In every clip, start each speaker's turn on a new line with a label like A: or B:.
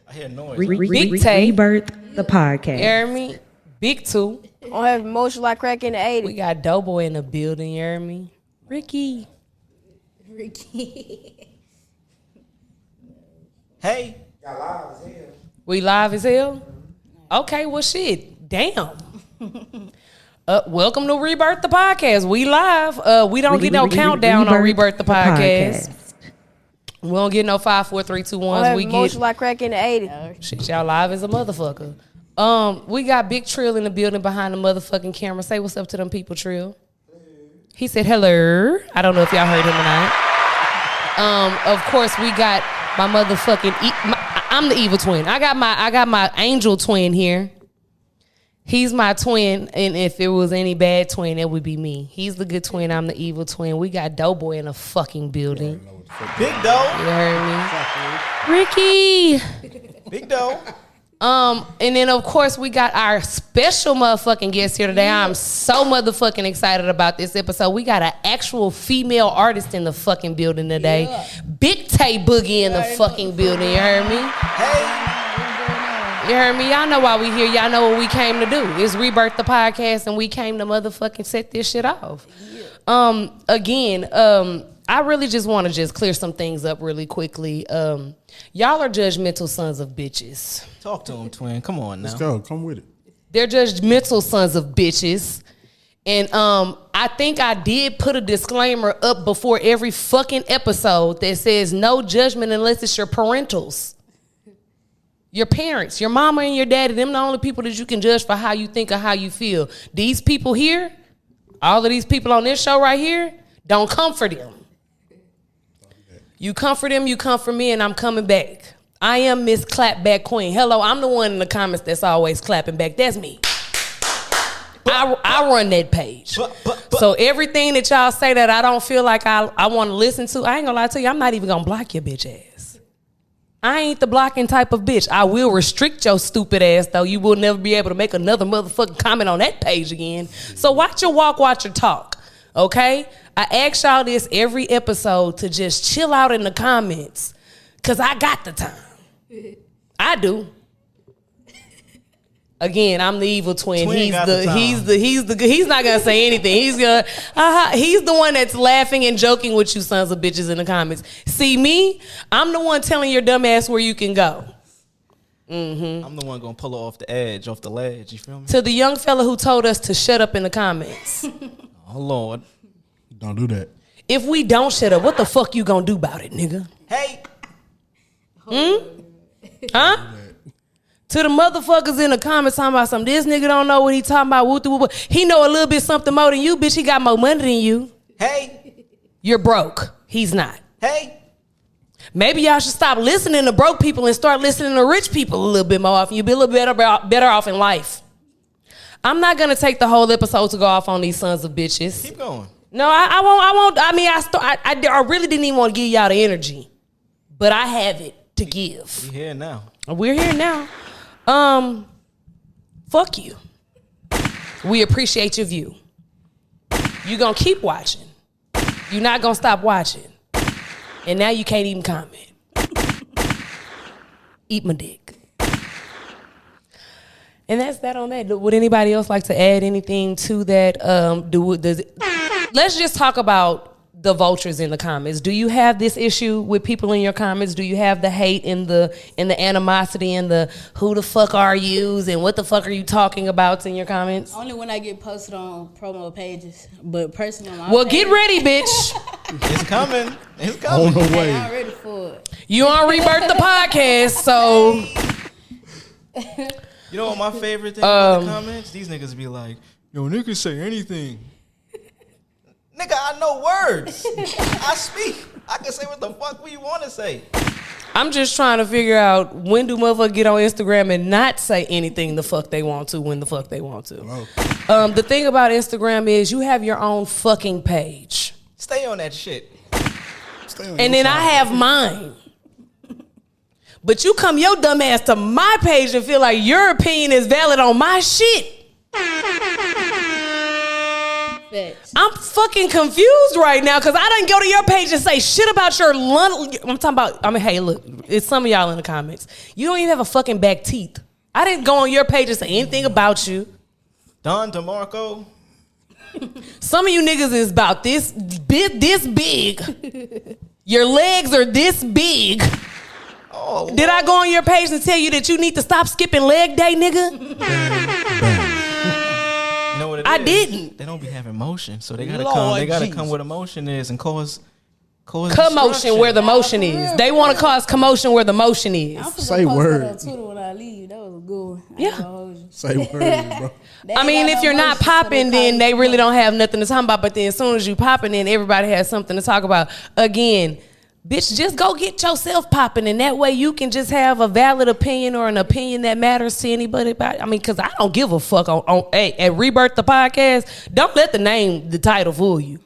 A: I hear noise.
B: Big Tay.
C: Rebirth, the podcast.
B: You hear me? Big Two.
D: I have emotion like crack in the 80s.
B: We got Doughboy in the building, you hear me? Ricky.
A: Hey.
E: Y'all live as hell.
B: We live as hell? Okay, well, shit. Damn. Welcome to Rebirth the podcast. We live. We don't get no countdown on Rebirth the podcast. We don't get no 5, 4, 3, 2, 1s. We
D: emotion
B: get
D: like crack in the 80s.
B: shit. Y'all live as a motherfucker. We got Big Trill in the building behind the motherfucking camera. Say what's up to them people, Trill. He said hello. I don't know if y'all heard him or not. Of course, we got my motherfucking. I'm the evil twin. I got my angel twin here. He's my twin, and if it was any bad twin, it would be me. He's the good twin. I'm the evil twin. We got Doughboy in the fucking building.
A: Big Doe.
B: You heard me, Ricky.
A: Big Doe.
B: And then of course we got our special motherfucking guest here today. I'm so motherfucking excited about this episode. We got an actual female artist in the fucking building today. Yeah. Big Tay Boogie in the fucking building. You heard me?
A: Hey.
B: You heard me? Y'all know why we here. Y'all know what we came to do. It's Rebirth the podcast, and we came to motherfucking set this shit off. Yeah. I really just want to just clear some things up really quickly. Y'all are judgmental sons of bitches.
A: Talk to him, twin. Come on now.
E: Let's go. Come with it.
B: They're judgmental sons of bitches. And I think I did put a disclaimer up before every fucking episode that says no judgment unless it's your parentals. Your parents, your mama and your daddy, them the only people that you can judge for how you think or how you feel. These people here, all of these people on this show right here, don't comfort them. You comfort them, you comfort me, and I'm coming back. I am Miss Clapback Queen. Hello, I'm the one in the comments that's always clapping back. That's me. I run that page. So everything that y'all say that I don't feel like I want to listen to, I ain't gonna lie to you, I'm not even gonna block your bitch ass. I ain't the blocking type of bitch. I will restrict your stupid ass, though. You will never be able to make another motherfucking comment on that page again. So watch your walk, watch your talk, okay? I ask y'all this every episode to just chill out in the comments, cause I got the time. I do. Again, I'm the evil twin. He's not gonna say anything. He's the one that's laughing and joking with you sons of bitches in the comments. See me? I'm the one telling your dumb ass where you can go. Mm-hmm.
A: I'm the one gonna pull her off the edge, off the ledge. You feel me?
B: To the young fella who told us to shut up in the comments.
A: Oh Lord.
E: Don't do that.
B: If we don't shut up, what the fuck you gonna do about it, nigga?
A: Hey.
B: Huh? To the motherfuckers in the comments talking about something, this nigga don't know what he talking about. He know a little bit something more than you, bitch. He got more money than you.
A: Hey.
B: You're broke. He's not.
A: Hey.
B: Maybe y'all should stop listening to broke people and start listening to rich people a little bit more often. You'll be a little better off in life. I'm not gonna take the whole episode to go off on these sons of bitches.
A: Keep going.
B: No, I won't. I mean, I really didn't even want to give y'all the energy, but I have it to give.
A: We're here now.
B: We're here now. Fuck you. We appreciate your view. You gonna keep watching. You're not gonna stop watching. And now you can't even comment. Eat my dick. And that's that on that. Would anybody else like to add anything to that? Let's just talk about the vultures in the comments. Do you have this issue with people in your comments? Do you have the hate and the animosity and the who the fuck are yous and what the fuck are you talking about in your comments?
F: Only when I get posted on promo pages, but personally on my
B: well,
F: page,
B: get ready, bitch.
A: It's coming. It's coming.
E: On the way.
F: I'm ready for it.
B: You on Rebirth the podcast, so
A: You know what my favorite thing about the comments? These niggas be like, yo, niggas say anything. Nigga, I know words. I speak. I can say what the fuck we want to say.
B: I'm just trying to figure out when do motherfuckers get on Instagram and not say anything the fuck they want to when the fuck they want to.
E: Oh.
B: The thing about Instagram is you have your own fucking page.
A: Stay on that shit.
B: And then I have mine. But you come your dumb ass to my page and feel like your opinion is valid on my shit.
F: Facts.
B: I'm fucking confused right now because I didn't go to your page and say shit about your I'm talking about, hey, look, it's some of y'all in the comments. You don't even have a fucking back teeth. I didn't go on your page and say anything about you.
A: Don DeMarco.
B: Some of you niggas is about this big. Your legs are this big.
A: Oh,
B: Did I go on your page and tell you that you need to stop skipping leg day, nigga?
A: You know what it
B: I
A: is?
B: didn't.
A: They don't be having motion, so they gotta come. They gotta come where the motion is and cause
B: Commotion
A: destruction.
B: where the motion is. They want to cause commotion where the motion is.
F: I'm finna
E: Say
F: post
E: word.
F: that on Twitter when I leave. That was a good one. I
B: Yeah.
F: ain't gonna hold you.
E: Say words, bro.
F: They
B: I
F: ain't
B: mean,
F: got
B: if
F: no
B: you're not
F: motion, so
B: popping,
F: call
B: then
F: you
B: they really
F: commotion.
B: don't have nothing to talk about. But then as soon as you popping, then everybody has something to talk about. Again, bitch, just go get yourself popping, and that way you can just have a valid opinion or an opinion that matters to anybody. About, I mean, because I don't give a fuck on hey, at Rebirth the podcast. Don't let the title fool you.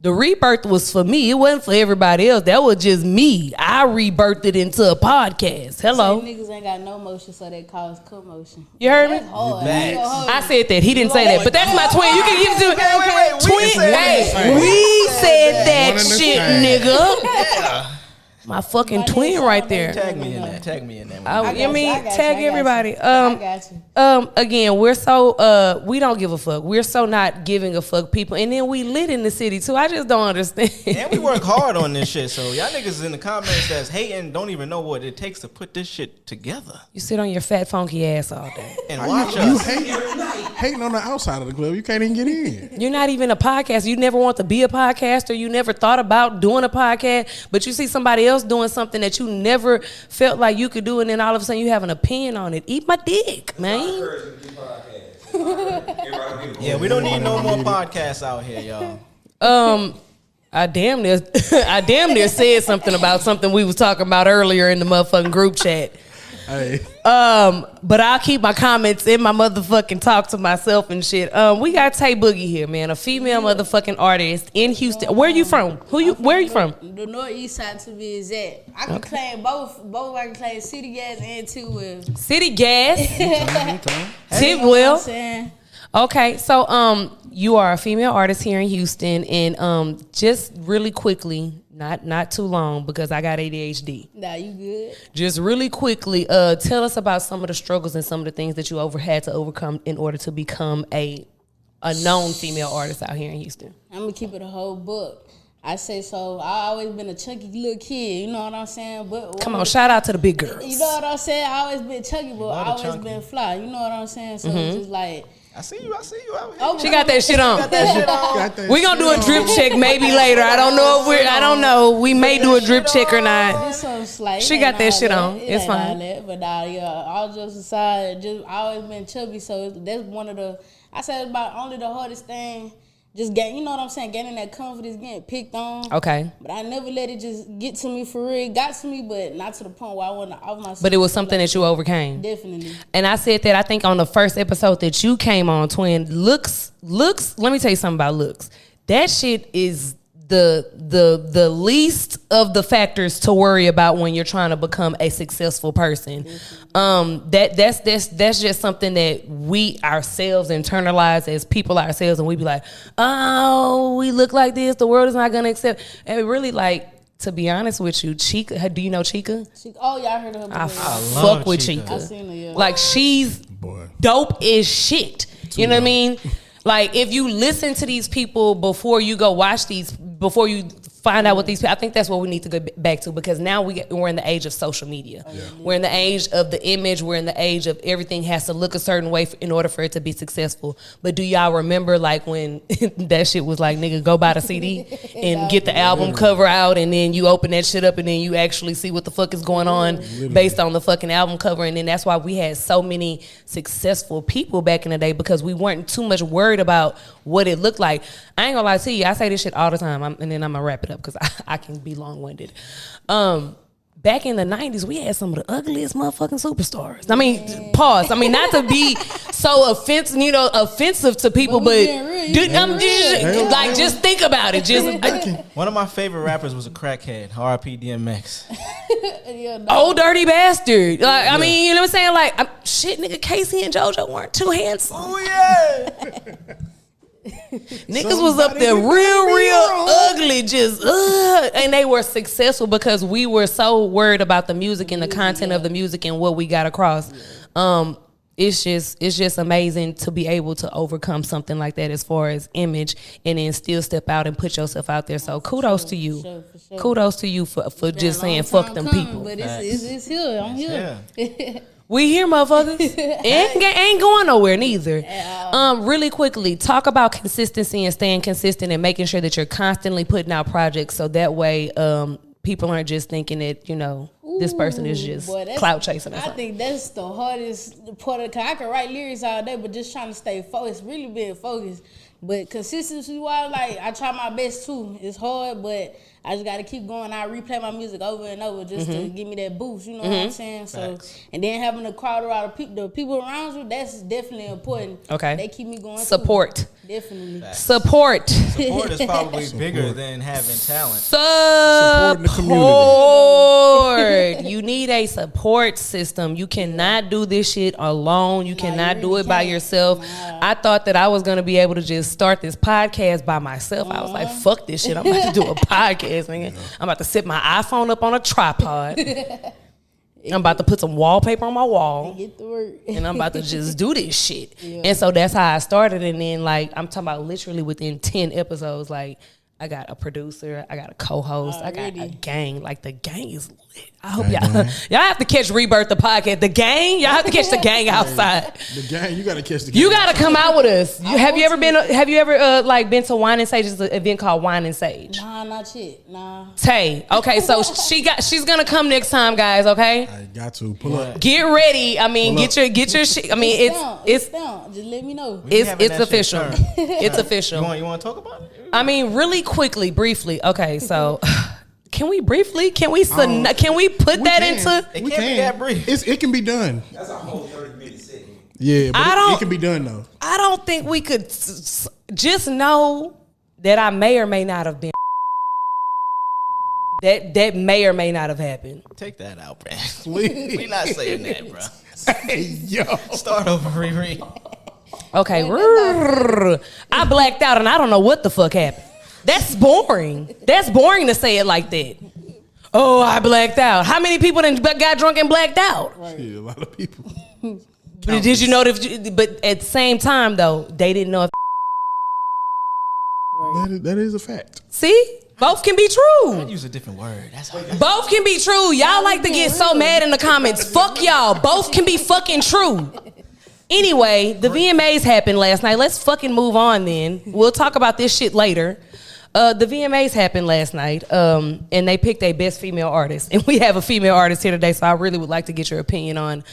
B: The rebirth was for me. It wasn't for everybody else. That was just me. I rebirthed it into a podcast. Hello.
F: Say niggas ain't got no motion, so they cause commotion.
B: You heard me?
F: That's hard. I ain't gonna hold
B: I
F: you.
B: said that. He didn't say that. But that's my twin. You can give it to
A: Wait.
B: twin. Hey, we said that
E: One and the
B: shit,
E: same.
B: nigga. My fucking
F: My
B: twin
F: nigga
B: right
F: saw
B: there.
A: Tag me in that. Tag me in that.
B: I
F: got you,
B: mean,
F: I got
B: tag
F: you, I got
B: everybody.
F: you. I got you.
B: Again, we're so we don't give a fuck. We're so not giving a fuck people, and then we lit in the city too. I just don't understand.
A: And we work hard on this shit, so y'all niggas in the comments that's hating don't even know what it takes to put this shit together.
B: You sit on your fat funky ass all day.
A: And watch
E: You
A: us.
E: hating on the outside of the club. You can't even get in.
B: You're not even a podcast. You never want to be a podcaster. You never thought about doing a podcast, but you see somebody else doing something that you never felt like you could do, and then all of a sudden you have an opinion on it. Eat my dick, man.
A: Yeah, we don't need no more podcasts out here, y'all.
B: I damn near said something about something we was talking about earlier in the motherfucking group chat.
E: Hey,
B: But I'll keep my comments in my motherfucking talk to myself and shit. We got Tay Boogie here, man, a female motherfucking artist in Houston. Where you from? Where are you from?
F: The northeast side to be exact. I can claim both. I can claim City Gas and Tidwell.
B: City Gas,
F: You know what I'm
B: Tidwell.
F: saying?
B: Okay, so you are a female artist here in Houston, and just really quickly, not too long because I got ADHD.
F: Nah, you good?
B: Just really quickly, tell us about some of the struggles and some of the things that you had to overcome in order to become a known female artist out here in Houston.
F: I'm gonna keep it a whole book. I say so. I always been a chunky little kid. You know what I'm saying? But
B: Come on, shout out to the big girls.
F: You know what I'm saying? I always been chunky, but I always
A: chunky.
F: been fly. You know what I'm saying? So it's just like.
A: I see you out here.
F: Oh,
B: She got that shit on.
E: got that
B: We gonna do a drip check maybe later. I don't know if I don't know. We may do a drip check or not.
F: It's so slight.
B: She
F: It
B: got
F: ain't
B: that
F: all
B: shit on.
F: It
B: It's
F: ain't all
B: fine.
F: that. But yeah, all jokes aside, just I always been chubby, so that's one of the. I said about only the hardest thing. Just get, you know what I'm saying, gaining that confidence, getting picked on.
B: Okay.
F: But I never let it just get to me for real. It got to me, but not to the point where I want to off myself.
B: But it was something that you overcame.
F: Definitely.
B: And I said that I think on the first episode that you came on, twin, looks, let me tell you something about looks. That shit is the least of the factors to worry about when you're trying to become a successful person. That's just something that we ourselves internalize as people ourselves, and we be like, oh, we look like this, the world is not gonna accept. And really, like, to be honest with you, Chica, do you know Chica?
F: Oh, yeah, I heard of her.
B: I
F: before.
B: fuck
A: love
B: with
A: Chica.
B: Chica.
F: I seen her, yeah.
B: Like, she's
E: boy.
B: dope as shit. You know what I mean? Like, if you listen to these people before you go watch before you find out what these people, I think that's what we need to go back to, because now we're in the age of social media. Yeah. We're in the age of the image. We're in the age of everything has to look a certain way in order for it to be successful. But do y'all remember, like, when that shit was like, nigga, go buy the CD and get the album cover out, and then you open that shit up and then you actually see what the fuck is going on based on the fucking album cover. And then that's why we had so many successful people back in the day, because we weren't too much worried about what it looked like. I ain't gonna lie to you, I say this shit all the time, and then I'm gonna wrap it up because I can be long-winded. Back in the 90s, we had some of the ugliest motherfucking superstars. I mean, pause. I mean, not to be so offensive to people, but just think about it.
A: One of my favorite rappers was a crackhead. R.I.P. DMX.
F: Yeah, no.
B: Old dirty bastard. Like, I mean, you know what I'm saying? Like, shit, nigga, Casey and JoJo weren't too handsome.
A: Oh yeah.
B: Niggas was up there real ugly, just and they were successful because we were so worried about the music and the content of the music and what we got across. It's just amazing to be able to overcome something like that as far as image and then still step out and put yourself out there. So kudos to you.
F: For sure.
B: Kudos to you for just saying fuck them people.
F: But it's here. I'm here.
A: Yeah.
B: We here, motherfuckers. ain't going nowhere neither. Really quickly, talk about consistency and staying consistent and making sure that you're constantly putting out projects so that way people aren't just thinking that, this person is just clout chasing or something.
F: I think that's the hardest part of, cause I can write lyrics all day, but just trying to stay focused, really being focused. But consistency wise, like I try my best too. It's hard, but I just gotta keep going. I replay my music over and over just to give me that boost. You know what I'm saying? So, and then having a crowd around the people around you, that's definitely important.
B: Okay,
F: they keep me going.
B: Support.
F: Too. Definitely.
B: Support.
A: Support is probably bigger than having talent.
B: Support
E: in the community.
B: You need a support system. You cannot do this shit alone. You cannot do it by yourself. I thought that I was gonna be able to just start this podcast by myself. I was like, fuck this shit. I'm about to do a podcast, nigga. I'm about to set my iPhone up on a tripod. I'm about to put some wallpaper on my wall.
F: Get to work.
B: And I'm about to just do this shit. Yeah. And so that's how I started. And then, like, I'm talking about literally within 10 episodes, like, I got a producer, I got a co-host, I got a gang. Like, the gang is lit. I hope y'all have to catch Rebirth the podcast. The gang, y'all have to catch the gang outside.
E: The gang, you got to catch the gang.
B: You got to come out with us. Have you ever been to Wine and Sage's event called Wine and Sage?
F: Nah, not yet. Nah.
B: Tay. Okay, so she's gonna come next time, guys. Okay.
E: I got to pull up.
B: Get ready. I mean, get your shit. I mean, it's
F: down. Just let me know.
B: It's official. It's official.
A: You want to talk about it?
B: I mean, really quickly, briefly. Okay, so can we put that into?
A: It can't be that brief.
E: It can be done.
C: That's a whole 30-minute segment.
E: Yeah, but it can be done though.
B: I don't think we could just know that I may or may not have been. That may or may not have happened.
A: Take that out, man.
E: Please.
A: We not saying that, bro.
E: Hey, yo.
A: Start over, Riri.
B: Okay, I blacked out and I don't know what the fuck happened. That's boring. That's boring to say it like that. Oh, I blacked out. How many people got drunk and blacked out?
E: Right. Yeah, a lot of people.
B: But did you know that? But at the same time, though, they didn't know if.
E: That is a fact.
B: See? Both can be true.
A: I'd use a different word. That's how
B: both can be true. Y'all like to get so mad in the comments. Fuck y'all. Both can be fucking true. Anyway, the VMAs happened last night. Let's fucking move on then. We'll talk about this shit later. The VMAs happened last night, and they picked a best female artist. And we have a female artist here today, so I really would like to get your opinion on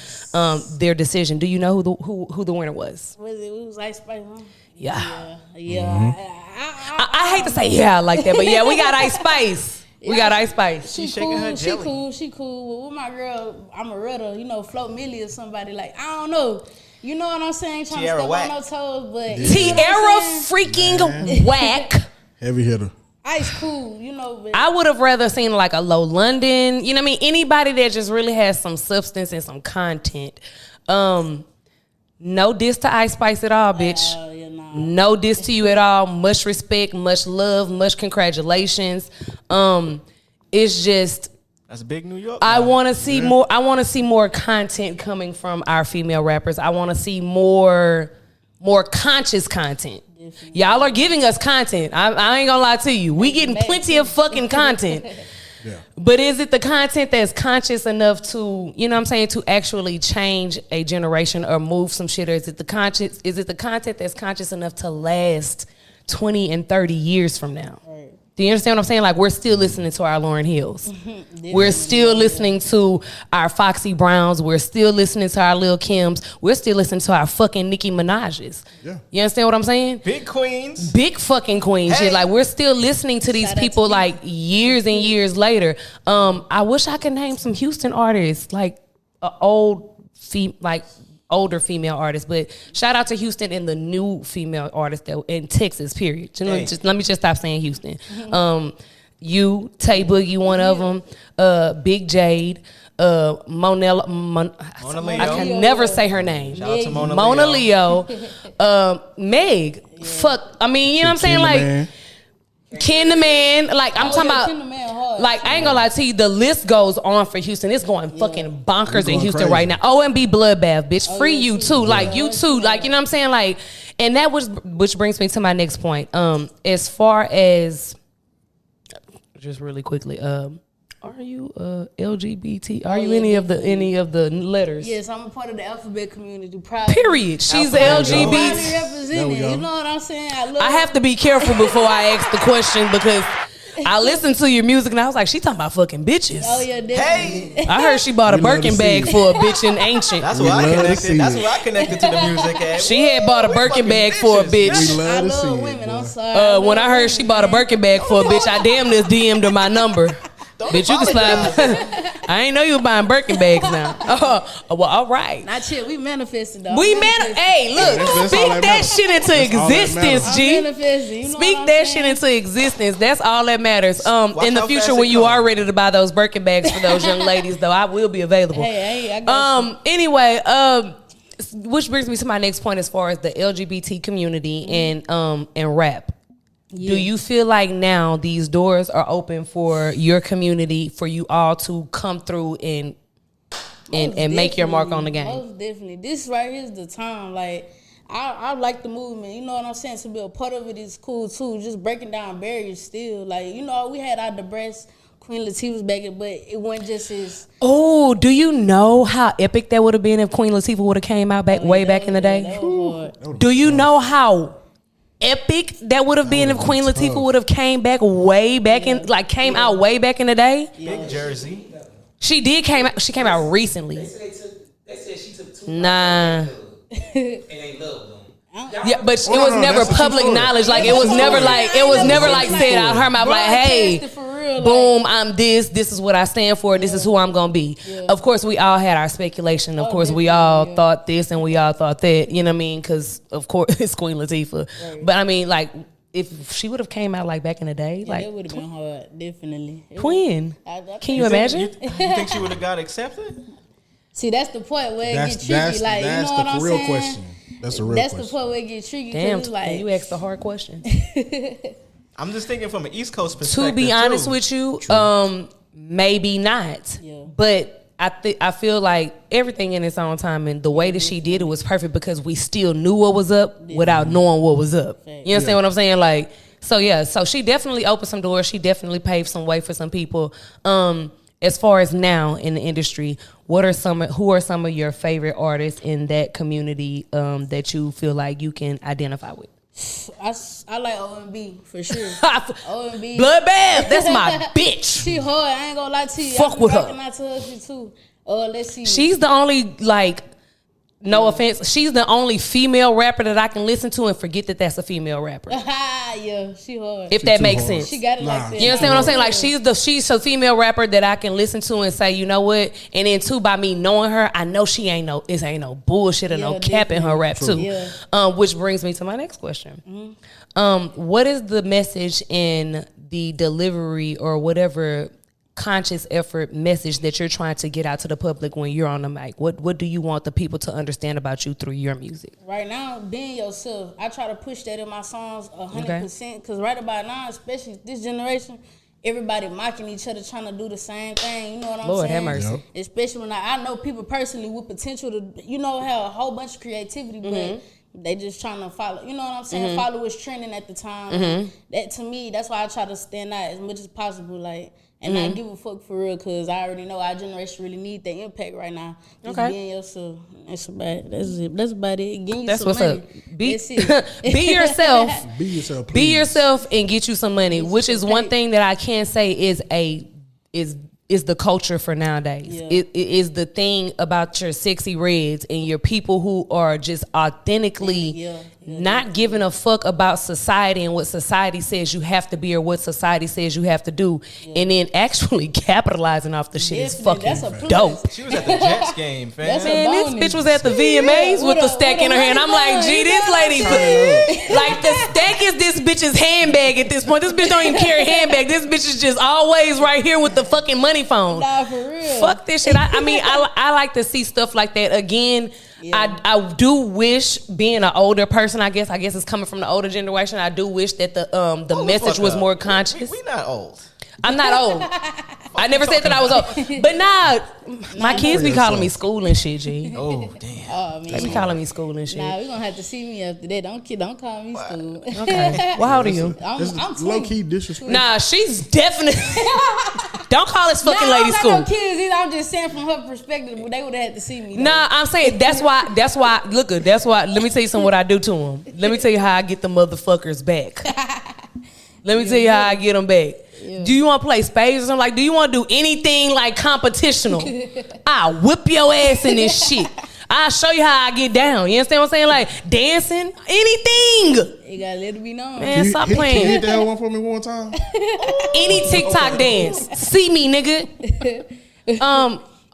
B: their decision. Do you know who the winner was?
F: It was Ice Spice, huh?
B: Yeah.
F: Yeah.
B: I hate to say yeah like that, but yeah, we got Ice Spice. We got Ice Spice.
A: She's shaking her jelly.
F: She cool. Well, with my girl, Amaretta, Float Millie or somebody, like, I don't know. You know what I'm saying? Trying
A: Tierra
F: to step
A: Whack.
F: on no toes, but
B: Tierra freaking Whack.
E: Heavy hitter.
F: Ice cool, but
B: I would have rather seen like a Low London, you know what I mean? Anybody that just really has some substance and some content. No diss to Ice Spice at all, bitch. No diss to you at all. Much respect, much love, much congratulations. It's just
A: that's big New York.
B: I want to see more. I want to see more content coming from our female rappers. I want to see more conscious content. Y'all are giving us content. I ain't gonna lie to you. We getting plenty of fucking content.
E: Yeah.
B: But is it the content that's conscious enough to, to actually change a generation or move some shit? Or is it the content that's conscious enough to last 20 and 30 years from now? Right. Do you understand what I'm saying? Like, we're still listening to our Lauryn Hills. We're still listening to our Foxy Browns. We're still listening to our Lil Kims. We're still listening to our fucking Nicki Minaj's. Yeah. You understand what I'm saying?
A: Big queens.
B: Big fucking queens. Hey. Like, we're still listening to these people like years and years later. I wish I could name some Houston artists, like older female artists, but shout out to Houston and the new female artists that in Texas, period. Let me just stop saying Houston. you, Tay Boogie, one of them, Big Jade, Mona
A: Leo.
B: I can never say her name.
A: Shout out to
B: Mona Leo. Meg. Fuck. I mean, you know what I'm saying? Like, Ken the Man. Like, I'm talking about.
F: Ken the Man hard.
B: Like, I ain't gonna lie to you, the list goes on for Houston. It's going fucking bonkers in Houston
E: crazy.
B: right now. OMB Bloodbath, bitch. Free you too. Like, you too. Like, you know what I'm saying? Like, and that was, which brings me to my next point. As far as, just really quickly, are you LGBT? Are you any of the letters?
F: Yes, I'm a part of the alphabet community. Proud.
B: Period. She's
F: Proudly
B: LGBT.
F: represented. You know what I'm saying?
B: I have to be careful before I ask the question because I listened to your music and I was like, she talking about fucking bitches.
F: Oh yeah, definitely.
A: Hey,
B: I heard she bought a
E: We love
B: Birkin
E: to see
B: bag
E: it.
B: for a bitch in Ancient.
A: that's
E: We
A: where I
E: love to
A: connected.
E: see
A: That's
E: it.
A: where I connected to the music at.
B: She had bought a
A: We
B: Birkin
A: fucking
B: bag for a
A: bitches.
B: bitch.
E: We love
F: I
E: to see
F: love
E: it,
F: women.
E: boy.
F: I'm sorry.
B: When I heard she bought a Birkin bag for a bitch, I damn near DM'd her my number.
A: Don't
B: Bitch, you can
A: apologize.
B: slide. I ain't know you were buying Birkin bags now. Well, all right.
F: Not yet. We manifested though.
B: Hey, look,
E: that's all
B: speak
E: that
B: that
E: matters.
B: shit into
E: That's all that
B: existence,
E: matters.
B: G.
F: Manifested. You know
B: Speak
F: what I'm
B: that
F: saying?
B: shit into existence. That's all that matters.
A: Watch
B: In the
A: how
B: future,
A: fast
B: when
A: it
B: you
A: come.
B: are ready to buy those Birkin bags for those young ladies, though, I will be available.
F: Hey, I got
B: Anyway, which brings me to my next point as far as the LGBT community and rap.
F: Yeah.
B: Do you feel like now these doors are open for your community, for you all to come through and make your mark on the game?
F: Most definitely. This right here is the time. Like, I like the movement. You know what I'm saying? To be a part of it is cool too. Just breaking down barriers still. Like, you know, we had our Debrest, Queen Latifah's back, but it wasn't just as.
B: Oh, do you know how epic that would have been if Queen Latifah would have came out way back in the day?
F: That was hard.
B: Do you know how epic that would have been if Queen Latifah would have came back way back came out way back in the day?
A: Big Jersey.
B: She came out recently.
C: They said she took 2
B: Nah.
C: and they loved them.
B: Yeah, but it
E: no,
B: was
E: no,
B: never
E: that's a true
B: public
E: story.
B: knowledge. Like, it was never like said out her mouth like, hey,
F: Broadcasted for real,
B: boom, I'm this is what I stand for, this is who I'm gonna be. Of course, we all had our speculation. Of course, we all thought this and we all thought that, you know what I mean? Because, of course, it's Queen Latifah. Right. But, I mean, like, if she would have came out, like, back in the day,
F: Yeah,
B: like,
F: that would have been hard, definitely.
B: Queen.
F: I
B: Can you imagine?
A: You think she would have got accepted?
F: See, that's the point where it
E: That's
F: gets tricky. Like, you know
E: that's
F: what
E: the
F: I'm
E: real
F: saying?
E: question. That's the real
F: That's
E: question.
F: the point where it gets tricky.
B: Damn,
F: Cause it's like,
B: you asked the hard question.
A: I'm just thinking from an East Coast perspective.
B: To be honest
A: too.
B: with you, maybe not.
F: Yeah.
B: But I feel like everything in its own time, and the way that she did it was perfect because we still knew what was up without knowing what was up. You understand what I'm saying? Like, so she definitely opened some doors. She definitely paved some way for some people. As far as now in the industry, who are some of your favorite artists in that community that you feel like you can identify with?
F: I like OMB for sure. OMB.
B: Bloodbath, that's my bitch.
F: She hard. I ain't gonna lie to you.
B: Fuck with her.
F: Out to her shit too. Let's see.
B: She's the only, like, no offense, she's the only female rapper that I can listen to and forget that that's a female rapper.
F: Yeah, she hard.
B: If that
E: too
B: makes
E: hard.
B: sense.
F: She got it like that.
B: You understand what I'm saying? Like, she's a female rapper that I can listen to and say, you know what? And then too, by me knowing her, I know she ain't no bullshit or no
F: Yeah,
B: cap in her rap too.
F: Yeah.
B: Which brings me to my next question. What is the message in the delivery or whatever conscious effort message that you're trying to get out to the public when you're on the mic? What do you want the people to understand about you through your music?
F: Right now, being yourself. I try to push that in my songs 100%. Because right about now, especially this generation, everybody mocking each other, trying to do the same thing. You know what I'm
B: Lord
F: saying?
B: have mercy.
E: Yep.
F: Especially when I know people personally with potential to, you know, have a whole bunch of creativity, but they just trying to follow. You know what I'm saying? Follow what's trending at the time. That to me, that's why I try to stand out as much as possible. Like. And not give a fuck for real, because I already know our generation really need that impact right now. Just being yourself. That's about it. That's about it. Getting you
B: That's
F: some
B: what's
F: money.
B: up. Be
F: That's it.
B: be yourself.
E: Be yourself, please.
B: Be yourself and get you some money, which is one thing that I can say is is the culture for nowadays.
F: Yeah.
B: It is the thing about your sexy reds and your people who are just authentically not giving a fuck about society and what society says you have to be or what society says you have to do, and then actually capitalizing off the shit is fucking
F: That's a plus.
B: dope.
A: She was at the Jets game, fam.
F: That's a
B: Man, this
F: bonus.
B: bitch was at the VMAs with the stack in her hand. I'm like, gee, this lady, like the stack is this bitch's handbag at this point. This bitch don't even carry a handbag. This bitch is just always right here with the fucking money phone.
F: Nah, for real.
B: Fuck this shit. I mean, I like to see stuff like that again.
F: Yeah.
B: I do wish, being an older person, I guess it's coming from the older generation. I do wish that the message was more conscious.
A: We not old.
B: I'm not old. I never said that I was old. But my kids be calling me school and shit, G.
A: Oh damn.
F: Oh,
B: They be calling me school and shit.
F: Nah, we gonna have to see me after that. Don't call me school.
B: Okay. Well, how old are you?
F: I'm
E: Low
F: 20.
E: key disrespect.
B: Nah, she's definitely. Don't call this fucking
F: Nah,
B: lady
F: I
B: school.
F: don't got no kids either. I'm just saying from her perspective, they would have had to see me. though.
B: Nah, I'm saying that's why. Look, that's why. Let me tell you something. What I do to them. Let me tell you how I get the motherfuckers back. Let me tell you how I get them back.
F: Yeah.
B: Do you want to play spades or something? Like, do you want to do anything like competitional? I'll whip your ass in this shit. I'll show you how I get down. You understand what I'm saying? Like dancing, anything.
F: You gotta let it be known.
B: Man, stop
E: Can you
B: playing.
E: hit that one for me one time?
B: Any TikTok dance. See me, nigga.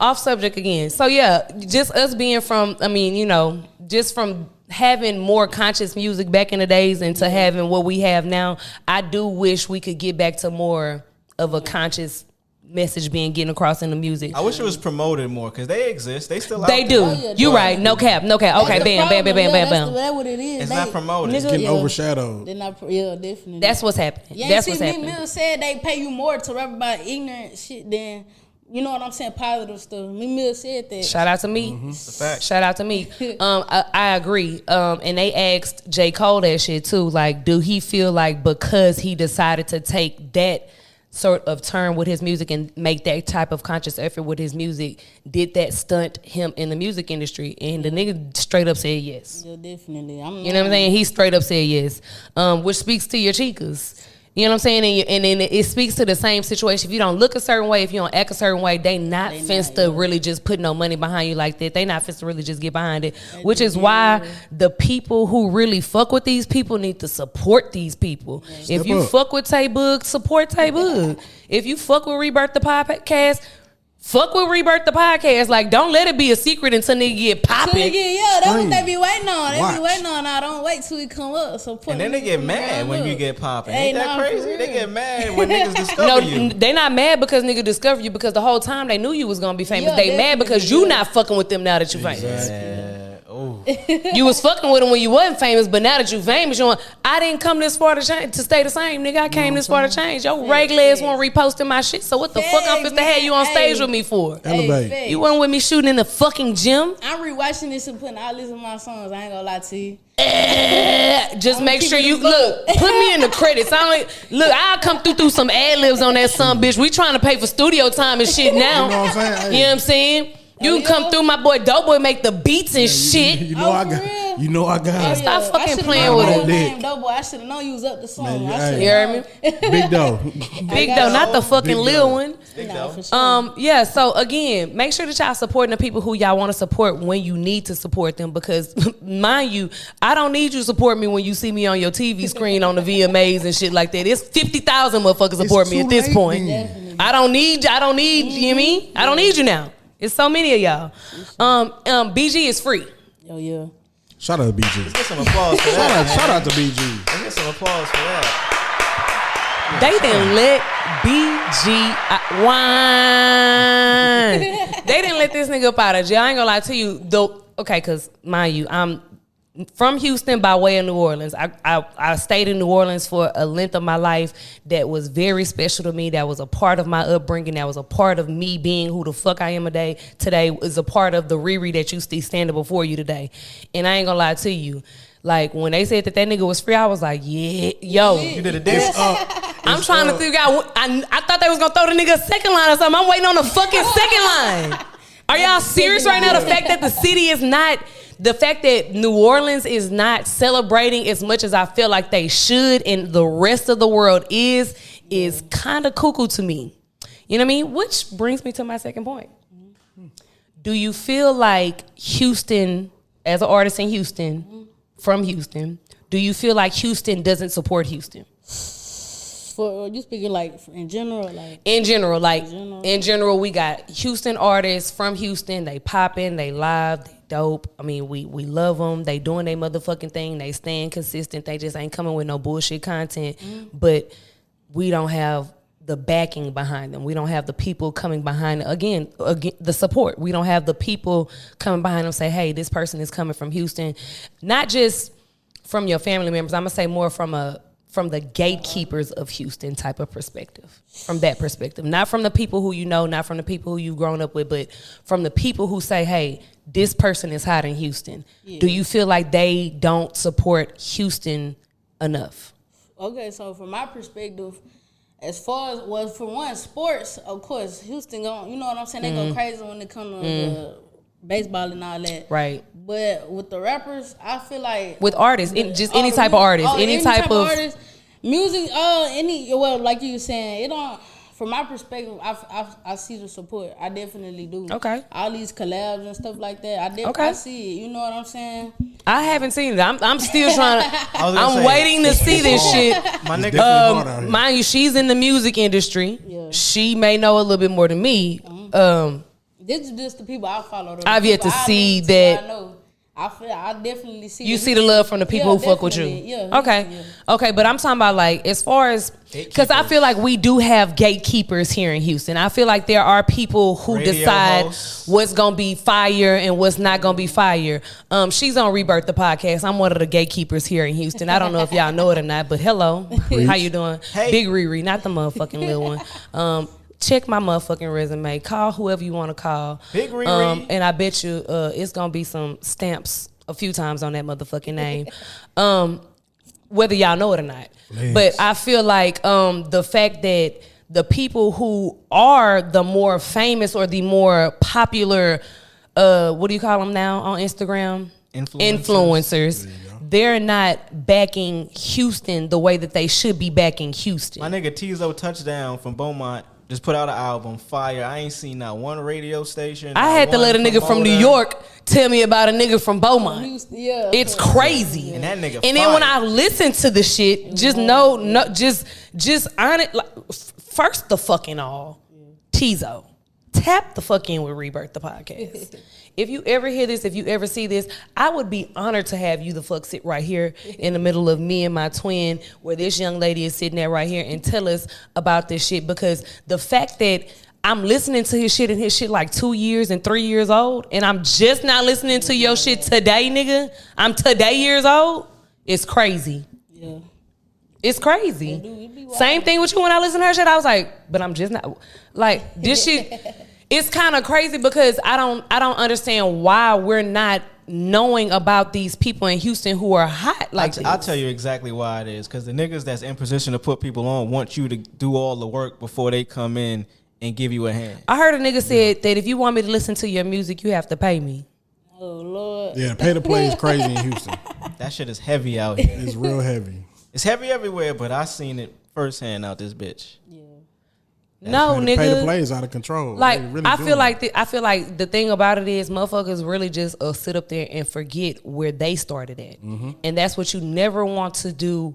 B: Off subject again. So yeah, just us being from, I mean, you know, just from having more conscious music back in the days and to having what we have now, I do wish we could get back to more of a conscious message being getting across in the music.
A: I wish it was promoted more because they exist. They still out
B: They do.
F: Oh, yeah,
B: You
F: they-
B: right. No cap. No cap. Okay,
F: That's the
B: bam, bam, bam,
F: problem.
B: bam, bam,
F: Yeah,
B: bam.
F: That's what it is.
A: It's
F: They-
A: not promoted.
E: It's getting
F: Yeah.
E: overshadowed.
F: They're not. Yeah, definitely.
B: That's what's happening.
F: Yeah,
B: That's
F: see,
B: what's
F: Meek
B: happening.
F: Mill said they pay you more to rap about ignorant shit than, you know what I'm saying, positive stuff. Meek Mill said that.
B: Shout out to me.
A: It's a fact.
B: Shout out to me. I agree. And they asked J. Cole that shit too. Like, do he feel like because he decided to take that sort of turn with his music and make that type of conscious effort with his music, did that stunt him in the music industry? And the nigga straight up said yes.
F: Yeah, definitely.
B: You know what I'm saying? He straight up said yes, which speaks to your chicas. You know what I'm saying? And then it speaks to the same situation. If you don't look a certain way, if you don't act a certain way, they not to really just put no money behind you like that. They not finna to really just get behind it. Which is why the people who really fuck with these people need to support these people. If you
E: up.
B: fuck with Tay Boog, support Tay Boog. If you fuck with Rebirth the podcast, fuck with Rebirth the podcast. Like, don't let it be a secret until nigga get popping.
F: Yeah, that's what they be waiting on. They
E: Watch.
F: be waiting on. I don't wait till he come up. So put
A: And then they get mad when you get popping.
F: Hey,
A: Ain't that
F: nah, for
A: crazy? They
F: real.
A: get mad when niggas discover
B: No,
A: you.
B: they not mad because nigga discovered you because the whole time they knew you was gonna be famous.
F: Yeah,
B: They mad because
F: definitely,
B: you
F: yeah.
B: not fucking with them now that you famous.
A: Yeah. Oh.
B: You was fucking with them when you wasn't famous, but now that you famous, you want. I didn't come this far to stay the same, nigga. I came this far to change. Your regular ass won't reposting my shit. So what the fuck I'm supposed to have you on stage with me for?
E: Elevate.
B: You weren't with me shooting in the fucking gym.
F: I'm rewatching this and putting all this in my songs. I ain't gonna lie to you.
B: Just make
F: keep
B: sure
F: it
B: you
F: a buck.
B: look. Put me in the credits. I'll come through some ad libs on that son bitch. We trying to pay for studio time and shit now.
E: You know what I'm saying?
B: You know what I'm saying? You can come through, my boy Doughboy make the beats and shit.
E: You know
F: Oh,
E: I
F: for
E: got.
F: real?
E: You know I got.
B: Stop
E: it.
B: fucking
F: I should've
B: playing
F: known
B: with
F: your
B: him.
F: name, Doughboy. I should have known you was up to something.
E: Man,
F: I should've
B: You heard me?
E: Big dough.
B: Big though, not the fucking
E: Big
B: lil
E: dog.
B: one.
F: Nah, for sure.
B: Yeah, so again, make sure that y'all supporting the people who y'all want to support when you need to support them because mind you, I don't need you to support me when you see me on your TV screen on the VMAs and shit like that. It's 50,000 motherfuckers support me
E: too
B: at this
E: late
B: point.
E: then.
B: I don't need you know what I mean? I don't need you now. It's so many of y'all. BG is free.
F: Oh yeah.
E: Shout out to BG.
A: Let's get some applause for that.
E: Shout out to BG.
A: Let's get some applause for that.
B: They didn't let BG whine. They didn't let this nigga up out of jail. I ain't gonna lie to you, though. Okay, cause mind you, I'm from Houston by way of New Orleans. I stayed in New Orleans for a length of my life that was very special to me. That was a part of my upbringing. That was a part of me being who the fuck I am today is a part of the Riri that you see standing before you today. And I ain't gonna lie to you. Like, when they said that nigga was free, I was like, yeah, yo.
A: You did a dance.
B: I'm trying to figure out. I thought they was gonna throw the nigga a second line or something. I'm waiting on the fucking second line. Are y'all serious right now? The fact that the city is not, the fact that New Orleans is not celebrating as much as I feel like they should, and the rest of the world is kind of cuckoo to me. You know what I mean? Which brings me to my second point. Do you feel like Houston, as an artist in Houston, from Houston, do you feel like Houston doesn't support Houston?
F: For you speaking like in general, like
B: in general, we got Houston artists from Houston. They popping, they live, they dope. I mean, we love them. They doing their motherfucking thing. They staying consistent. They just ain't coming with no bullshit content. But we don't have the backing behind them. We don't have the people coming behind again the support. We don't have the people coming behind them say, hey, this person is coming from Houston, not just from your family members. I'm gonna say more from the gatekeepers of Houston type of perspective, from that perspective. Not from the people who you know, not from the people who you've grown up with, but from the people who say, hey, this person is hot in Houston. Yeah. Do you feel like they don't support Houston enough?
F: Okay, so from my perspective, as far as, well, for one, sports, of course, Houston going, you know what I'm saying? They go crazy when it comes to the baseball and all that.
B: Right.
F: But with the rappers, I feel like
B: with artists, just any type of artist, any type of
F: artist, music, well, like you were saying, it don't. From my perspective, I see the support. I definitely do.
B: Okay.
F: All these collabs and stuff like that, I see it. You know what I'm saying?
B: I haven't seen it. I'm still trying to. I'm waiting to see this shit.
A: My nigga,
B: mind you, she's in the music industry.
F: Yeah.
B: She may know a little bit more than me.
F: This is just the people I follow.
B: I've yet to see that.
F: I know. I definitely see.
B: You see the love from the people who fuck with you.
F: Yeah.
B: Okay. Okay, but I'm talking about like as far as because I feel like we do have gatekeepers here in Houston. I feel like there are people who decide what's gonna be fire and what's not gonna be fire. She's on Rebirth, the podcast. I'm one of the gatekeepers here in Houston. I don't know if y'all know it or not, but hello, how you doing?
A: Hey.
B: Big Riri, not the motherfucking little one. Check my motherfucking resume. Call whoever you want to call.
A: Big Riri.
B: And I bet you it's going to be some stamps a few times on that motherfucking name. Whether y'all know it or not. Please. But I feel like the fact that the people who are the more famous or the more popular, what do you call them now on Instagram? Influencers. They're not backing Houston the way that they should be backing Houston.
A: My nigga Tizo Touchdown from Beaumont just put out an album, fire. I ain't seen not one radio station.
B: I had to let a nigga from New York tell me about a nigga from Beaumont.
F: Yeah,
B: it's crazy.
A: And that nigga.
B: And then when I listen to the shit, just just on it. Like, first the fucking all, Tizo, tap the fuck in with Rebirth, the podcast. If you ever hear this, if you ever see this, I would be honored to have you the fuck sit right here in the middle of me and my twin, where this young lady is sitting there right here, and tell us about this shit. Because the fact that I'm listening to his shit and his shit like 2 years and 3 years old, and I'm just not listening to your shit today, nigga. I'm today years old. It's crazy. Yeah. It's crazy. Same thing with you when I listen to her shit. I was like, but I'm just not like this shit. It's kind of crazy because I don't understand why we're not knowing about these people in Houston who are hot like this.
A: I'll tell you exactly why it is. Because the niggas that's in position to put people on want you to do all the work before they come in and give you a hand.
B: I heard a nigga said that if you want me to listen to your music, you have to pay me.
F: Oh, Lord.
E: Yeah, pay to play is crazy in Houston.
A: That shit is heavy out here.
E: It's real heavy.
A: It's heavy everywhere, but I seen it firsthand out this bitch.
F: Yeah.
B: No, nigga.
E: Pay to play is out of control.
B: Like
E: really
B: I feel like the thing about it is motherfuckers really just sit up there and forget where they started at, and that's what you never want to do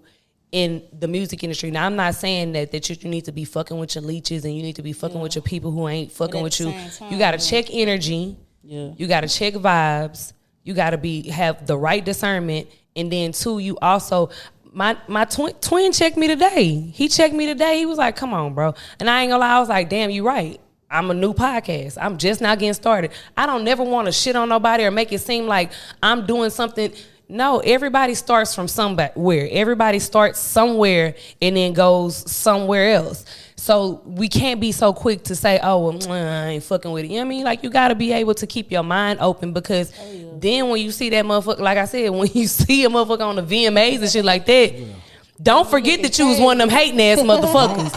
B: in the music industry. Now I'm not saying that you need to be fucking with your leeches and you need to be fucking with your people who ain't fucking with you. You gotta check energy. Yeah. You gotta check vibes. You gotta have the right discernment, and then two, you also. My twin checked me today. He checked me today. He was like, come on, bro. And I ain't gonna lie, I was like, damn, you right. I'm a new podcast. I'm just now getting started. I don't never want to shit on nobody or make it seem like I'm doing something. No, everybody starts from somewhere. Everybody starts somewhere and then goes somewhere else. So we can't be so quick to say, oh, well, I ain't fucking with it. You know what I mean? Like, you got to be able to keep your mind open because then when you see that motherfucker, like I said, when you see a motherfucker on the VMAs and shit like that, Don't forget that you was one of them hating ass motherfuckers.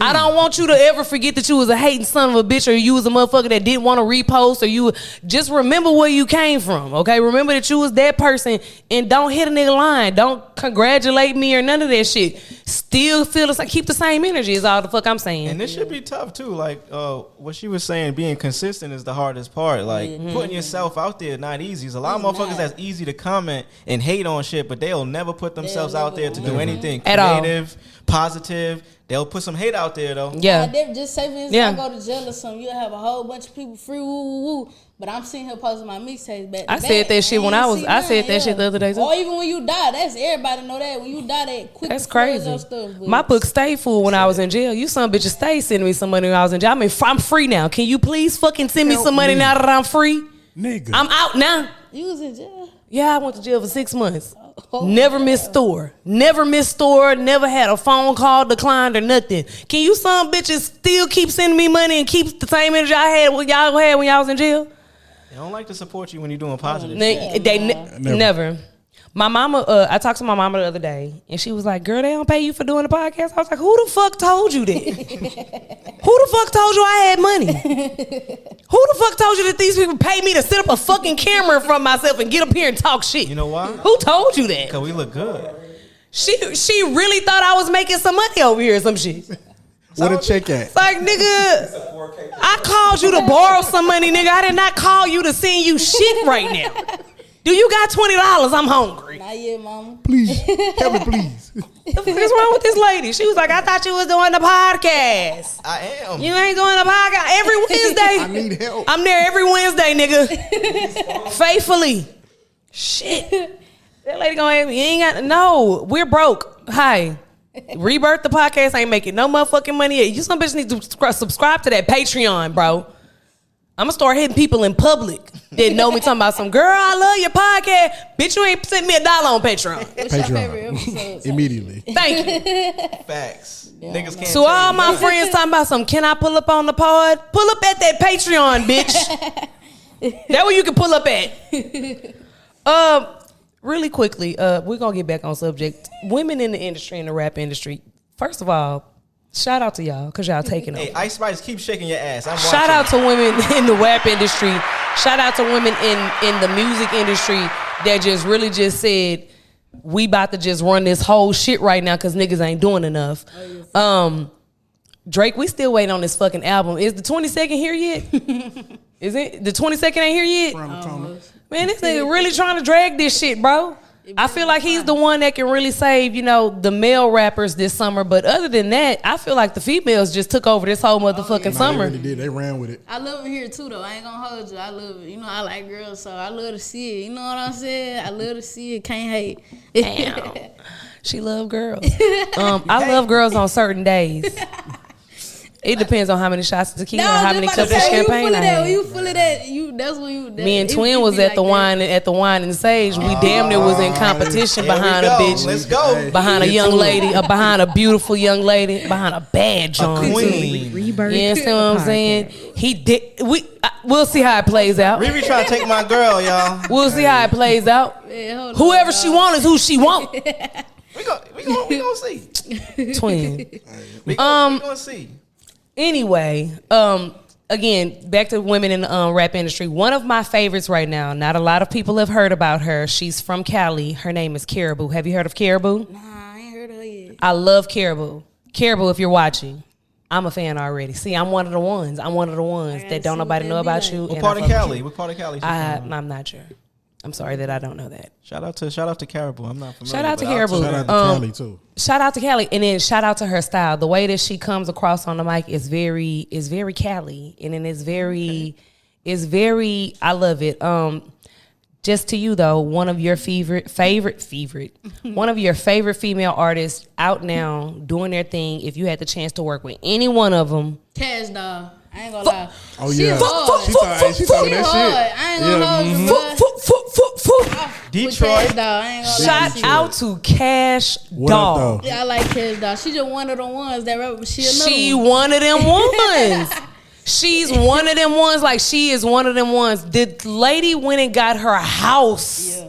B: I don't want you to ever forget that you was a hating son of a bitch, or you was a motherfucker that didn't want to repost, or you just remember where you came from, okay? Remember that you was that person, and don't hit a nigga line. Don't congratulate me or none of that shit. Still feel the same, keep the same energy is all the fuck I'm saying.
A: And this should be tough too. Like what she was saying, being consistent is the hardest part. Like putting yourself out there not easy. There's a lot of motherfuckers that's easy to comment and hate on shit, but they'll never put themselves out there to do anything
B: at all.
A: Creative, positive. They'll put some hate out there though.
B: Yeah.
F: They just say for instance, I go to jail or something, you'll have a whole bunch of people free woo. But I'm seeing her posting my mixtapes back to
B: I said that shit when I said that shit the other day too.
F: Or even when you die, that's everybody know that. When you die, that quick.
B: That's crazy.
F: Stuff,
B: my book stayed full when I was in jail. You son bitches stay sending me some money when I was in jail. I mean, I'm free now. Can you please fucking send me some money now that I'm free?
E: Nigga.
B: I'm out now.
F: You was in jail?
B: Yeah, I went to jail for 6 months. Never missed store. Never had a phone call declined or nothing. Can you some bitches still keep sending me money and keep the same energy I had what y'all had when y'all was in jail?
A: They don't like to support you when you're doing positive.
B: Never. My mama, I talked to my mama the other day, and she was like, "Girl, they don't pay you for doing the podcast." I was like, "Who the fuck told you that? Who the fuck told you I had money? Who the fuck told you that these people pay me to sit up a fucking camera in front of myself and get up here and talk shit?
A: You know why?
B: Who told you that?
A: Because we look good.
B: She really thought I was making some money over here or some shit.
E: What a check at?
B: It's like, nigga, I called you to borrow some money, nigga. I did not call you to send you shit right now. Do you got $20? I'm hungry.
F: Not yet, mama.
E: Please, help me, please.
B: What the fuck is wrong with this lady? She was like, I thought you was doing the podcast.
A: I am.
B: You ain't doing the podcast every Wednesday.
E: I need help.
B: I'm there every Wednesday, nigga. Faithfully. Shit. That lady gonna have me. You ain't got no. We're broke. Hi. Rebirth the podcast ain't making no motherfucking money yet. You some bitch need to subscribe to that Patreon, bro. I'm gonna start hitting people in public that know me talking about some girl, I love your podcast. Bitch, you ain't sent me $1 on Patreon.
F: What's your favorite episode?
E: Immediately.
B: Thank you.
A: Facts. Niggas can't
B: So all my friends talking about some, can I pull up on the pod? Pull up at that Patreon, bitch. That where you can pull up at. Really quickly, we're gonna get back on subject. Women in the industry, in the rap industry. First of all, shout out to y'all, because y'all taking over.
A: Hey, Ice Spice, keep shaking your ass. I'm
B: Shout
A: watching.
B: out to women in the rap industry. Shout out to women in the music industry that just really just said, we about to just run this whole shit right now because niggas ain't doing enough. Drake, we still waiting on this fucking album. Is the 22nd here yet? Is it? The 22nd ain't here yet? Man, this nigga really trying to drag this shit, bro. I feel like he's the one that can really save, the male rappers this summer. But other than that, I feel like the females just took over this whole motherfucking summer.
E: They really did. They ran with it.
F: I love it here too, though. I ain't gonna hold you. I love it. I like girls, so I love to see it. You know what I'm saying? I love to see it. Can't hate.
B: Damn. She love girls. I love girls on certain days. It depends on how many shots of tequila and how many cups of champagne I had.
F: When you full of that, that's when you.
B: Me and Twin was at the wine and Sage. We damn near was in competition behind a bitch.
A: Let's go.
B: Behind a young lady, behind a beautiful young lady, behind a bad joint.
A: Queen.
G: Rebirth.
B: You understand what I'm saying? He did. We'll see how it plays out.
A: Riri trying to take my girl, y'all.
B: We'll see how it plays out.
F: Man,
B: Whoever she want is who she want.
A: We gonna see.
B: Twin.
A: We gonna see.
B: Anyway, again, back to women in the rap industry. One of my favorites right now, not a lot of people have heard about her. She's from Cali. Her name is Caribou. Have you heard of Caribou?
F: Nah, I ain't heard of her yet.
B: I love Caribou. Caribou, if you're watching, I'm a fan already. See, I'm one of the ones that don't nobody know about you.
A: What part of Cali? What part of Cali?
B: I'm not sure. I'm sorry that I don't know that.
A: Shout out to Caribou. I'm not familiar.
B: Shout out to Caribou.
E: Shout out to Kelly, too.
B: Shout out to Cali, and then shout out to her style. The way that she comes across on the mic is very Cali, and then it's very, I love it. Just to you though, one of your favorite, one of your favorite female artists out now doing their thing. If you had the chance to work with any one of them,
F: Cash Doll. I ain't gonna lie.
E: Oh,
F: She
E: yeah.
F: hard.
E: She talking that
F: hard.
E: shit.
F: I ain't gonna hold you.
A: Detroit.
B: shout out to Cash
E: What up,
B: Doll.
E: though?
F: Yeah, I like Cash Doll. She just one of the ones that rap.
B: She one of them ones. She's one of them ones. Like, she is one of them ones. The lady went and got her house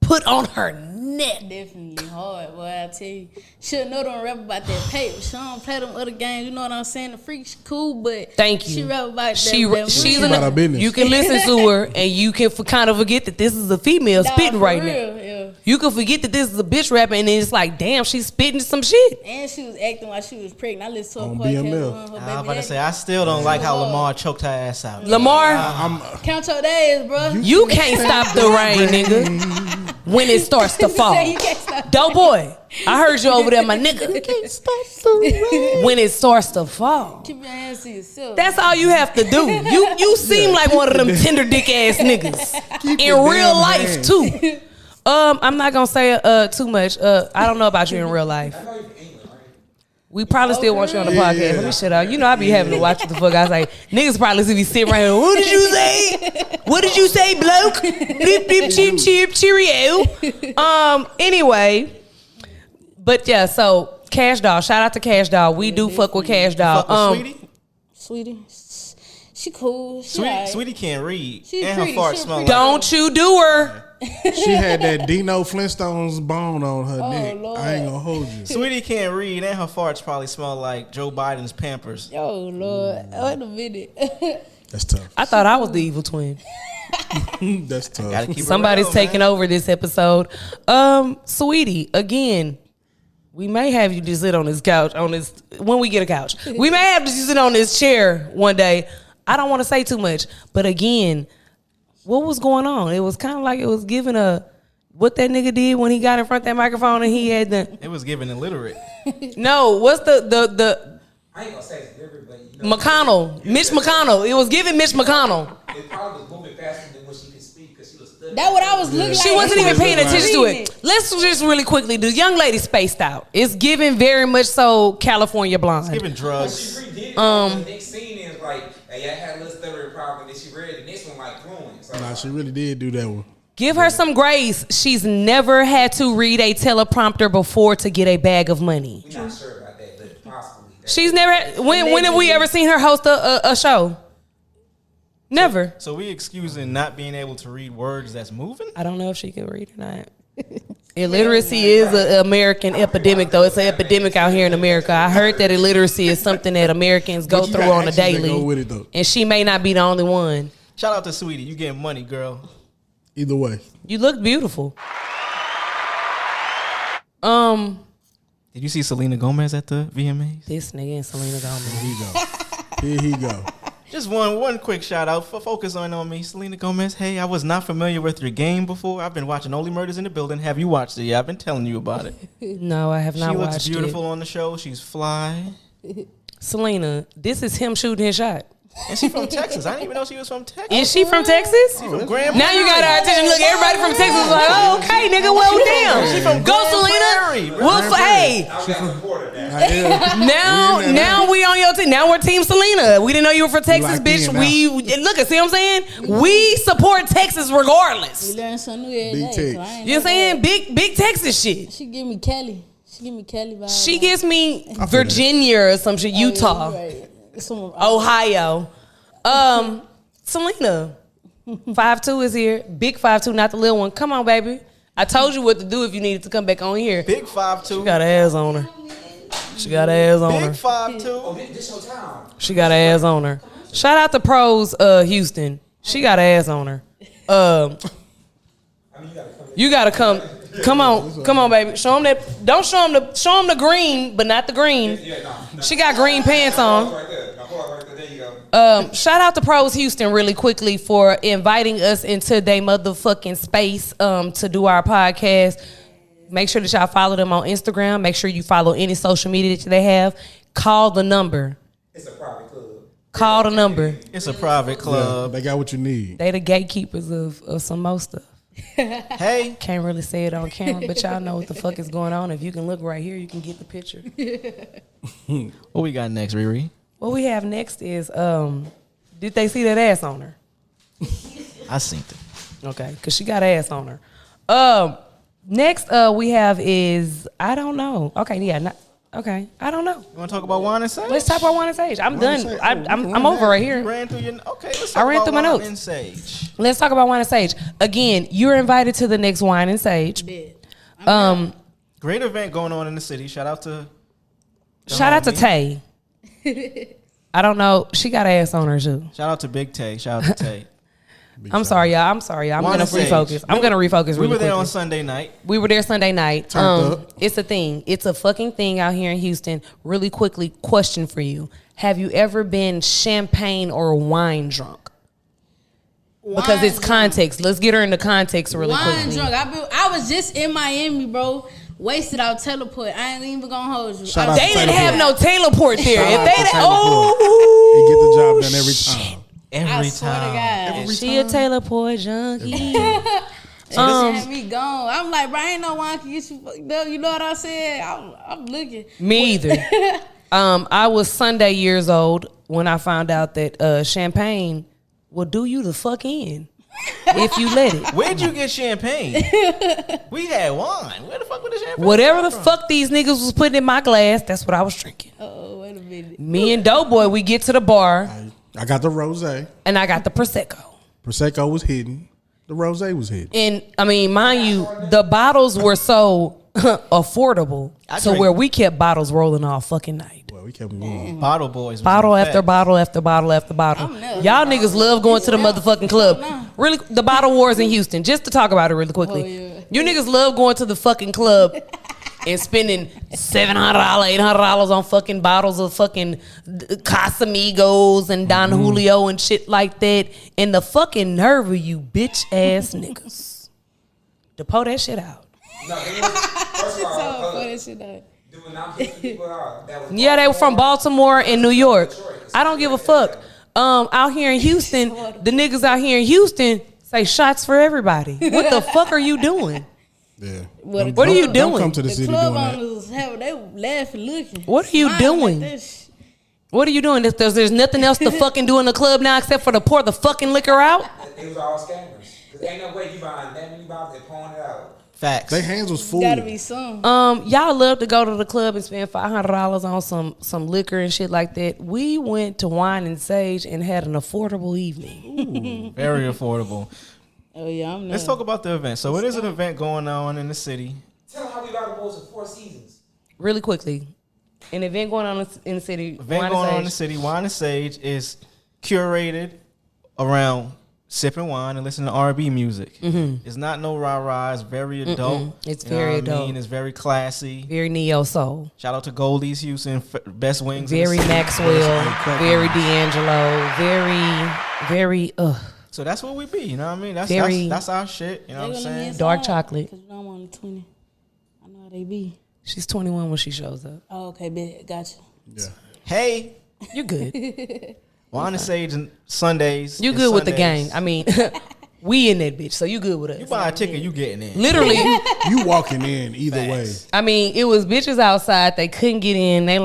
B: put on her
F: Definitely hard, boy. I tell you, she'll know don't rap about that paper. She don't play them other games. You know what I'm saying? The freak, she cool, but
B: Thank you.
F: She rap about
B: She's
E: She
B: in
E: about her business.
B: You can listen to her, and you can kind of forget that this is a female spitting right now.
F: Yeah.
B: You can forget that this is a bitch rapping, and then it's like, damn, she's spitting some shit.
F: And she was acting like she was pregnant. I listened to
E: On
F: her podcast.
E: BML.
F: on her
A: I was
F: baby
A: about to
F: daddy.
A: say, I still don't like how Lamar choked her ass out.
B: Lamar,
F: Count your days, bro.
B: you can't stop the rain, nigga. When it starts to fall.
F: You can't stop.
B: Dope boy, I heard you over there, my nigga. You can't stop the rain. When it starts to fall.
F: Keep your hands to yourself.
B: That's all you have to do. You seem like one of them tender dick ass niggas in
E: your
B: real
E: damn
B: life
E: hands.
B: too. I'm not gonna say too much. I don't know about you in real life.
C: I know you from England, right?
B: We probably still want you on the podcast. Let me shut up. You know I be having to watch what the fuck I say. Niggas probably see me sitting right here. What did you say? What did you say, bloke? Bleep bleep cheep cheep cheerio. Anyway, but yeah. So Cash Doll. Shout out to Cash Doll. We do fuck with Cash Doll.
A: Fuck with Sweetie?
F: Sweetie, she cool. She alright.
A: Sweetie can't read.
F: She
A: and
F: pretty,
A: her farts
F: she
A: smell like.
B: Don't you do her.
E: She had that Dino Flintstone's bone on her
F: Oh,
E: neck.
F: Lord.
E: I ain't gonna hold you.
A: Sweetie can't read, and her farts probably smell like Joe Biden's Pampers.
F: Oh Lord, wait a minute.
E: That's tough.
B: I thought I was the evil twin.
E: That's tough.
A: Gotta keep it
B: Somebody's
A: real,
B: taking
A: man.
B: over this episode. Sweetie, again, we may have you just sit on this couch when we get a couch. We may have to just sit on this chair one day. I don't want to say too much, but again, what was going on? It was kind of like it was giving what that nigga did when he got in front of that microphone and he had
A: It was given illiterate.
B: no, what's the
C: I ain't gonna say it's different, but you know.
B: McConnell, Mitch McConnell. It was giving Mitch McConnell.
C: It probably was moving faster than what she could speak because she was studying.
F: That's what I was looking
B: She
F: like.
B: wasn't even paying
E: Right.
B: attention to it. Let's just really quickly, the young lady spaced out. It's giving very much so California Blonde.
A: Given
C: But
A: drugs.
C: she redid it. The next scene is like, hey, I had a little stuttering problem. Then she read the next one like fluent. So
E: Nah, she really did do that one.
B: Give her some grace. She's never had to read a teleprompter before to get a bag of money.
C: we're not sure about that, but possibly.
B: She's never. When have we ever seen her host a show? Never.
A: So we excusing not being able to read words that's moving?
B: I don't know if she can read or not. Illiteracy is an American epidemic, though. It's an epidemic out here in America. I heard that illiteracy is something that Americans go
E: But you
B: through
E: got
B: on a
E: actions that
B: daily.
E: go with it, though.
B: And she may not be the only one.
A: Shout out to Sweetie. You getting money, girl.
E: Either way.
B: You look beautiful.
A: Did you see Selena Gomez at the VMAs?
B: This nigga and Selena Gomez.
E: Here he go. Here he go.
A: Just one quick shout out for focus on me, Selena Gomez. Hey, I was not familiar with your game before. I've been watching Only Murders in the Building. Have you watched it? Yeah, I've been telling you about it.
B: No, I have not
A: She
B: watched
A: looks beautiful on the show. She's fly,
B: it. Selena, this is him shooting his shot.
A: and she's from Texas. I didn't even know she was from Texas.
B: Is she from Texas?
A: From Grand
B: Now you got
A: Prairie.
B: our attention. Look, everybody from Texas is like, oh, okay, nigga, well, damn.
A: She from
B: Go,
A: Grand
B: Selena.
A: Prairie.
B: Well, hey,
C: I got supported that.
B: now we on your team. Now we're Team Selena. We didn't know you were from Texas,
E: locked
B: bitch.
E: in
B: We look, see what I'm saying? We support Texas regardless.
F: You learn something new every
E: Big
F: day.
E: Tex.
F: so I ain't
B: You know what I'm
F: know
B: saying? Big Texas shit.
F: that. She give me Kelly. She give me Kelly vibes.
B: She gives me
E: feel
B: Virginia or some shit, Utah, Ohio. Selena, 5'2" is here. Big 5'2", not the little one. Come on, baby. I told you what to do if you needed to come back on here.
A: Big 5'2".
B: She got her ass on her. She got her ass on
A: Big
B: her.
A: 5'2".
C: Oh, this your time.
B: She got her ass on her. Shout out to Pros Houston. She got her ass on her.
C: I mean, you gotta come.
B: You gotta come. Come on, baby. Show them that. Don't show them the green, but not the green.
C: Yeah, no.
B: She got green pants on.
C: Right there. Now, pause right there. There you go.
B: Shout out to Pros Houston really quickly for inviting us into their motherfucking space to do our podcast. Make sure that y'all follow them on Instagram. Make sure you follow any social media that they have. Call the number.
C: It's a private club.
B: Call the number.
A: It's a private
E: Yeah,
A: club.
E: they got what you need.
B: They the gatekeepers of some more stuff.
A: Hey,
B: Can't really say it on camera, but y'all know what the fuck is going on. If you can look right here, you can get the picture.
A: what we got next, Riri?
B: What we have next is, did they see that ass on her?
A: I seen it.
B: Okay, because she got ass on her. Next we have is, I don't know. Okay, yeah, okay, I don't know.
A: You want to talk about wine and sage?
B: Let's talk about wine and sage. I'm done.
E: Sage.
B: I'm over right here.
A: Ran through your okay. Let's
B: I
A: talk
B: ran
A: about
B: through my
A: wine
B: notes.
A: and sage.
B: Let's talk about wine and sage. Again, you're invited to the next wine and sage.
F: Bet.
A: Great event going on in the city. Shout out to
B: Tay. I don't know. She got ass on her too.
A: Shout out to Big Tay. Shout out to Tay.
B: I'm sorry, y'all. I'm gonna refocus. I'm gonna refocus.
A: We
B: really
A: were there
B: quickly.
A: on Sunday night.
B: We were there Sunday night.
E: Turned up.
B: It's a thing. It's a fucking thing out here in Houston. Really quickly, question for you: have you ever been champagne or wine drunk? Because
F: Wine
B: it's
F: drunk.
B: context. Let's get her into context really
F: Wine
B: quickly.
F: drunk. I was just in Miami, bro. Wasted out teleport. I ain't even gonna hold you.
E: Shout out
B: They
E: to
B: didn't have no teleport there.
E: Shout
B: If
E: out
B: they
E: to
B: didn't,
E: teleport.
B: oh,
E: They get the job done every time.
A: Every
F: I swear to
A: time.
F: God.
B: she a teleport junkie.
F: Had me gone. I'm like, bro, ain't no wine can get you fucked up. You know what I said? I'm looking.
B: Me either. I was Sunday years old when I found out that champagne will do you the fuck in if you let it.
A: Where'd you get champagne? We had wine. Where the fuck was the champagne?
B: Whatever the
A: come from?
B: fuck these niggas was putting in my glass, that's what I was drinking.
F: Oh, wait a minute.
B: Me and Doughboy, we get to the bar,
E: I got the rosé.
B: and I got the Prosecco.
E: Prosecco was hidden. The rosé was hidden.
B: And I mean, mind you, the bottles were so affordable
A: I
B: to
A: drink-
B: where we kept bottles rolling all fucking night.
E: Well, we kept them going.
A: Bottle boys. was
B: Bottle
A: in
B: after
A: effect.
B: bottle after bottle after bottle. Y'all niggas love going to the motherfucking club. Really, the bottle wars in Houston. Just to talk about it really quickly.
F: Oh, yeah.
B: You niggas love going to the fucking club and spending $700, $800 on fucking bottles of fucking Casamigos and Don Julio and shit like that. And the fucking nerve of you bitch ass niggas to pull that shit out.
C: No, it was, first of all,
F: Put that shit out.
C: doing not picking people out. That was
B: Yeah, they were from Baltimore and New York. I don't give a fuck. Out here in Houston, the niggas out here in Houston say shots for everybody. What the fuck are you doing?
E: Yeah.
F: What
E: Don't-
B: What are you
E: don't- Don't
B: doing?
E: come to the
F: The
E: city
F: club
E: doing that.
F: owners they laughing, looking.
B: What are you
F: smiling
B: doing?
F: Like this.
B: What are you doing? There's nothing else to fucking do in the club now except for to pour the fucking liquor out?
C: It was all scammers. Cause ain't no way you buying that many bottles and pouring it out.
A: Facts.
E: Their hands was full.
F: Gotta be some.
B: Y'all love to go to the club and spend $500 on some liquor and shit like that. We went to Wine and Sage and had an affordable evening.
A: Very affordable.
F: Oh yeah, I'm
A: Let's talk about the event. So it is an event going on in the city.
C: Tell them how we got the boys for 4 seasons.
B: Really quickly, an event going on in the city.
A: Event
B: Wine
A: going on in
B: and
A: the
B: Sage.
A: city. Wine and Sage is curated around sipping wine and listening to R&B music. It's not no rah-rah. It's very adult.
B: It's
A: You know
B: very
A: what I
B: adult.
A: mean? It's very classy.
B: Very neo soul.
A: Shout out to Goldie's Houston, best wings. in the
B: Very
A: city.
B: Maxwell. Very D'Angelo. Very
A: So that's what we be. You know what I mean?
B: Very-
A: That's our shit. You know what I'm saying?
B: Dark chocolate.
F: Cause I'm only 20. I know how they be.
B: She's 21 when she shows up.
F: Oh, okay, bet. Gotcha.
E: Yeah.
A: Hey,
B: You good.
A: Wine and Sage and Sundays.
B: You
A: is
B: good with the
A: Sundays.
B: gang. I mean, we in that bitch, so you good with us.
A: You buy a ticket, you getting in.
B: Literally,
E: You walking in either way.
A: Facts.
B: I mean, it was bitches outside. They couldn't get in. They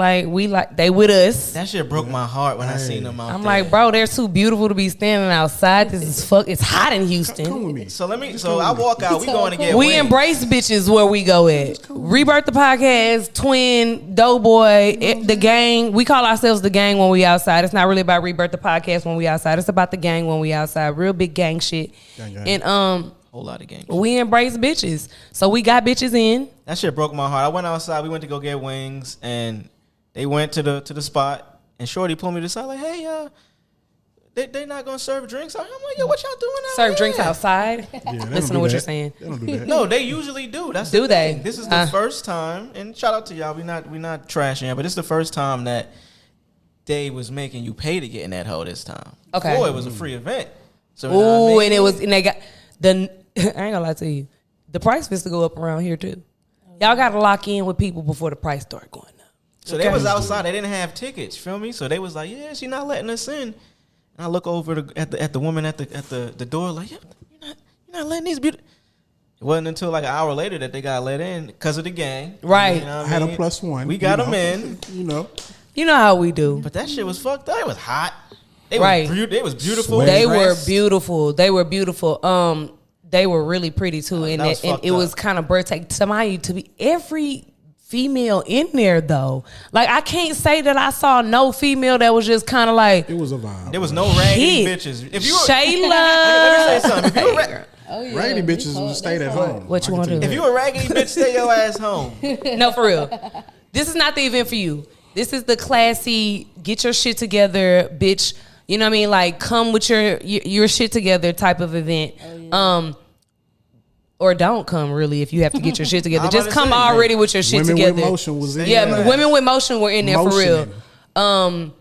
B: they with us.
A: That shit broke my heart when I seen them out
B: I'm
A: there.
B: like, bro, they're too beautiful to be standing outside. This is it's hot in
E: Come
B: Houston.
E: with me.
A: So I walk out. We going to get
B: We
A: wings.
B: embrace bitches where we go at. Rebirth the podcast, Twin, Doughboy, the gang. We call ourselves the gang when we outside. It's not really about Rebirth the podcast when we outside. It's about the gang when we outside. Real big gang shit.
E: Gang.
B: And
A: Whole lot of games.
B: we embrace bitches. So we got bitches in.
A: That shit broke my heart. I went outside. We went to go get wings, and they went to the spot. And Shorty pulled me to the side like, "Hey, they not gonna serve drinks." I'm like, "Yo, what y'all doing out
B: Serve
A: here?"
B: drinks outside.
E: Yeah, they don't
B: Listen to
E: do
B: what
E: that.
B: you're saying.
E: They don't do that.
A: No, they usually do. That's
B: Do
A: the
B: they?
A: thing. This is the first time, and shout out to y'all. We not trashing, but it's the first time that they was making you pay to get in that hole this time.
B: Okay.
A: Before it was a free event. So you know what I
B: Ooh,
A: mean?
B: and they got the. I ain't gonna lie to you. The price is to go up around here too. Y'all got to lock in with people before the price start going up.
A: So they was outside. They didn't have tickets. Feel me? So they was like, "Yeah, she not letting us in." And I look over at the woman at the door like, "Yeah, you're not letting these beautiful." It wasn't until like an hour later that they got let in because of the gang.
B: Right.
A: You know what
E: I had
A: mean?
E: a +1.
A: We got
E: you
A: them
E: know.
A: in,
E: You know.
B: You know how we do.
A: but that shit was fucked up. It was hot. They
B: Right.
A: Was beautiful.
E: Sweat.
B: They were
A: dressed.
B: beautiful. They were beautiful. They were really pretty too, and
A: that was
B: and
A: fucked
B: it was
A: up.
B: kind of breathtaking. To my to be every female in there though. Like I can't say that I saw no female that was just kind of like
E: It was a vibe.
A: There was no raggedy
B: hit.
A: bitches. If you were,
B: Shayla.
A: let me say something. If you were
F: Oh, yeah.
E: Raggedy
F: It's
E: bitches
F: hard.
E: will stay
F: That's
E: at
F: hard.
E: home.
B: What you
E: I can
B: wanna
E: tell
B: do?
A: If you a raggedy bitch, stay your ass home.
B: No, for real. This is not the event for you. This is the classy, get your shit together, bitch. You know what I mean? Like, come with your shit together type of event. Oh, yeah. Or don't come, really, if you have to get your shit together.
A: I'm
B: Just
A: about to
B: come
A: say,
B: already with your shit
E: Women
B: together.
E: with motion was in
B: Yeah,
E: there.
B: women with motion were in there for real.
E: Motioning.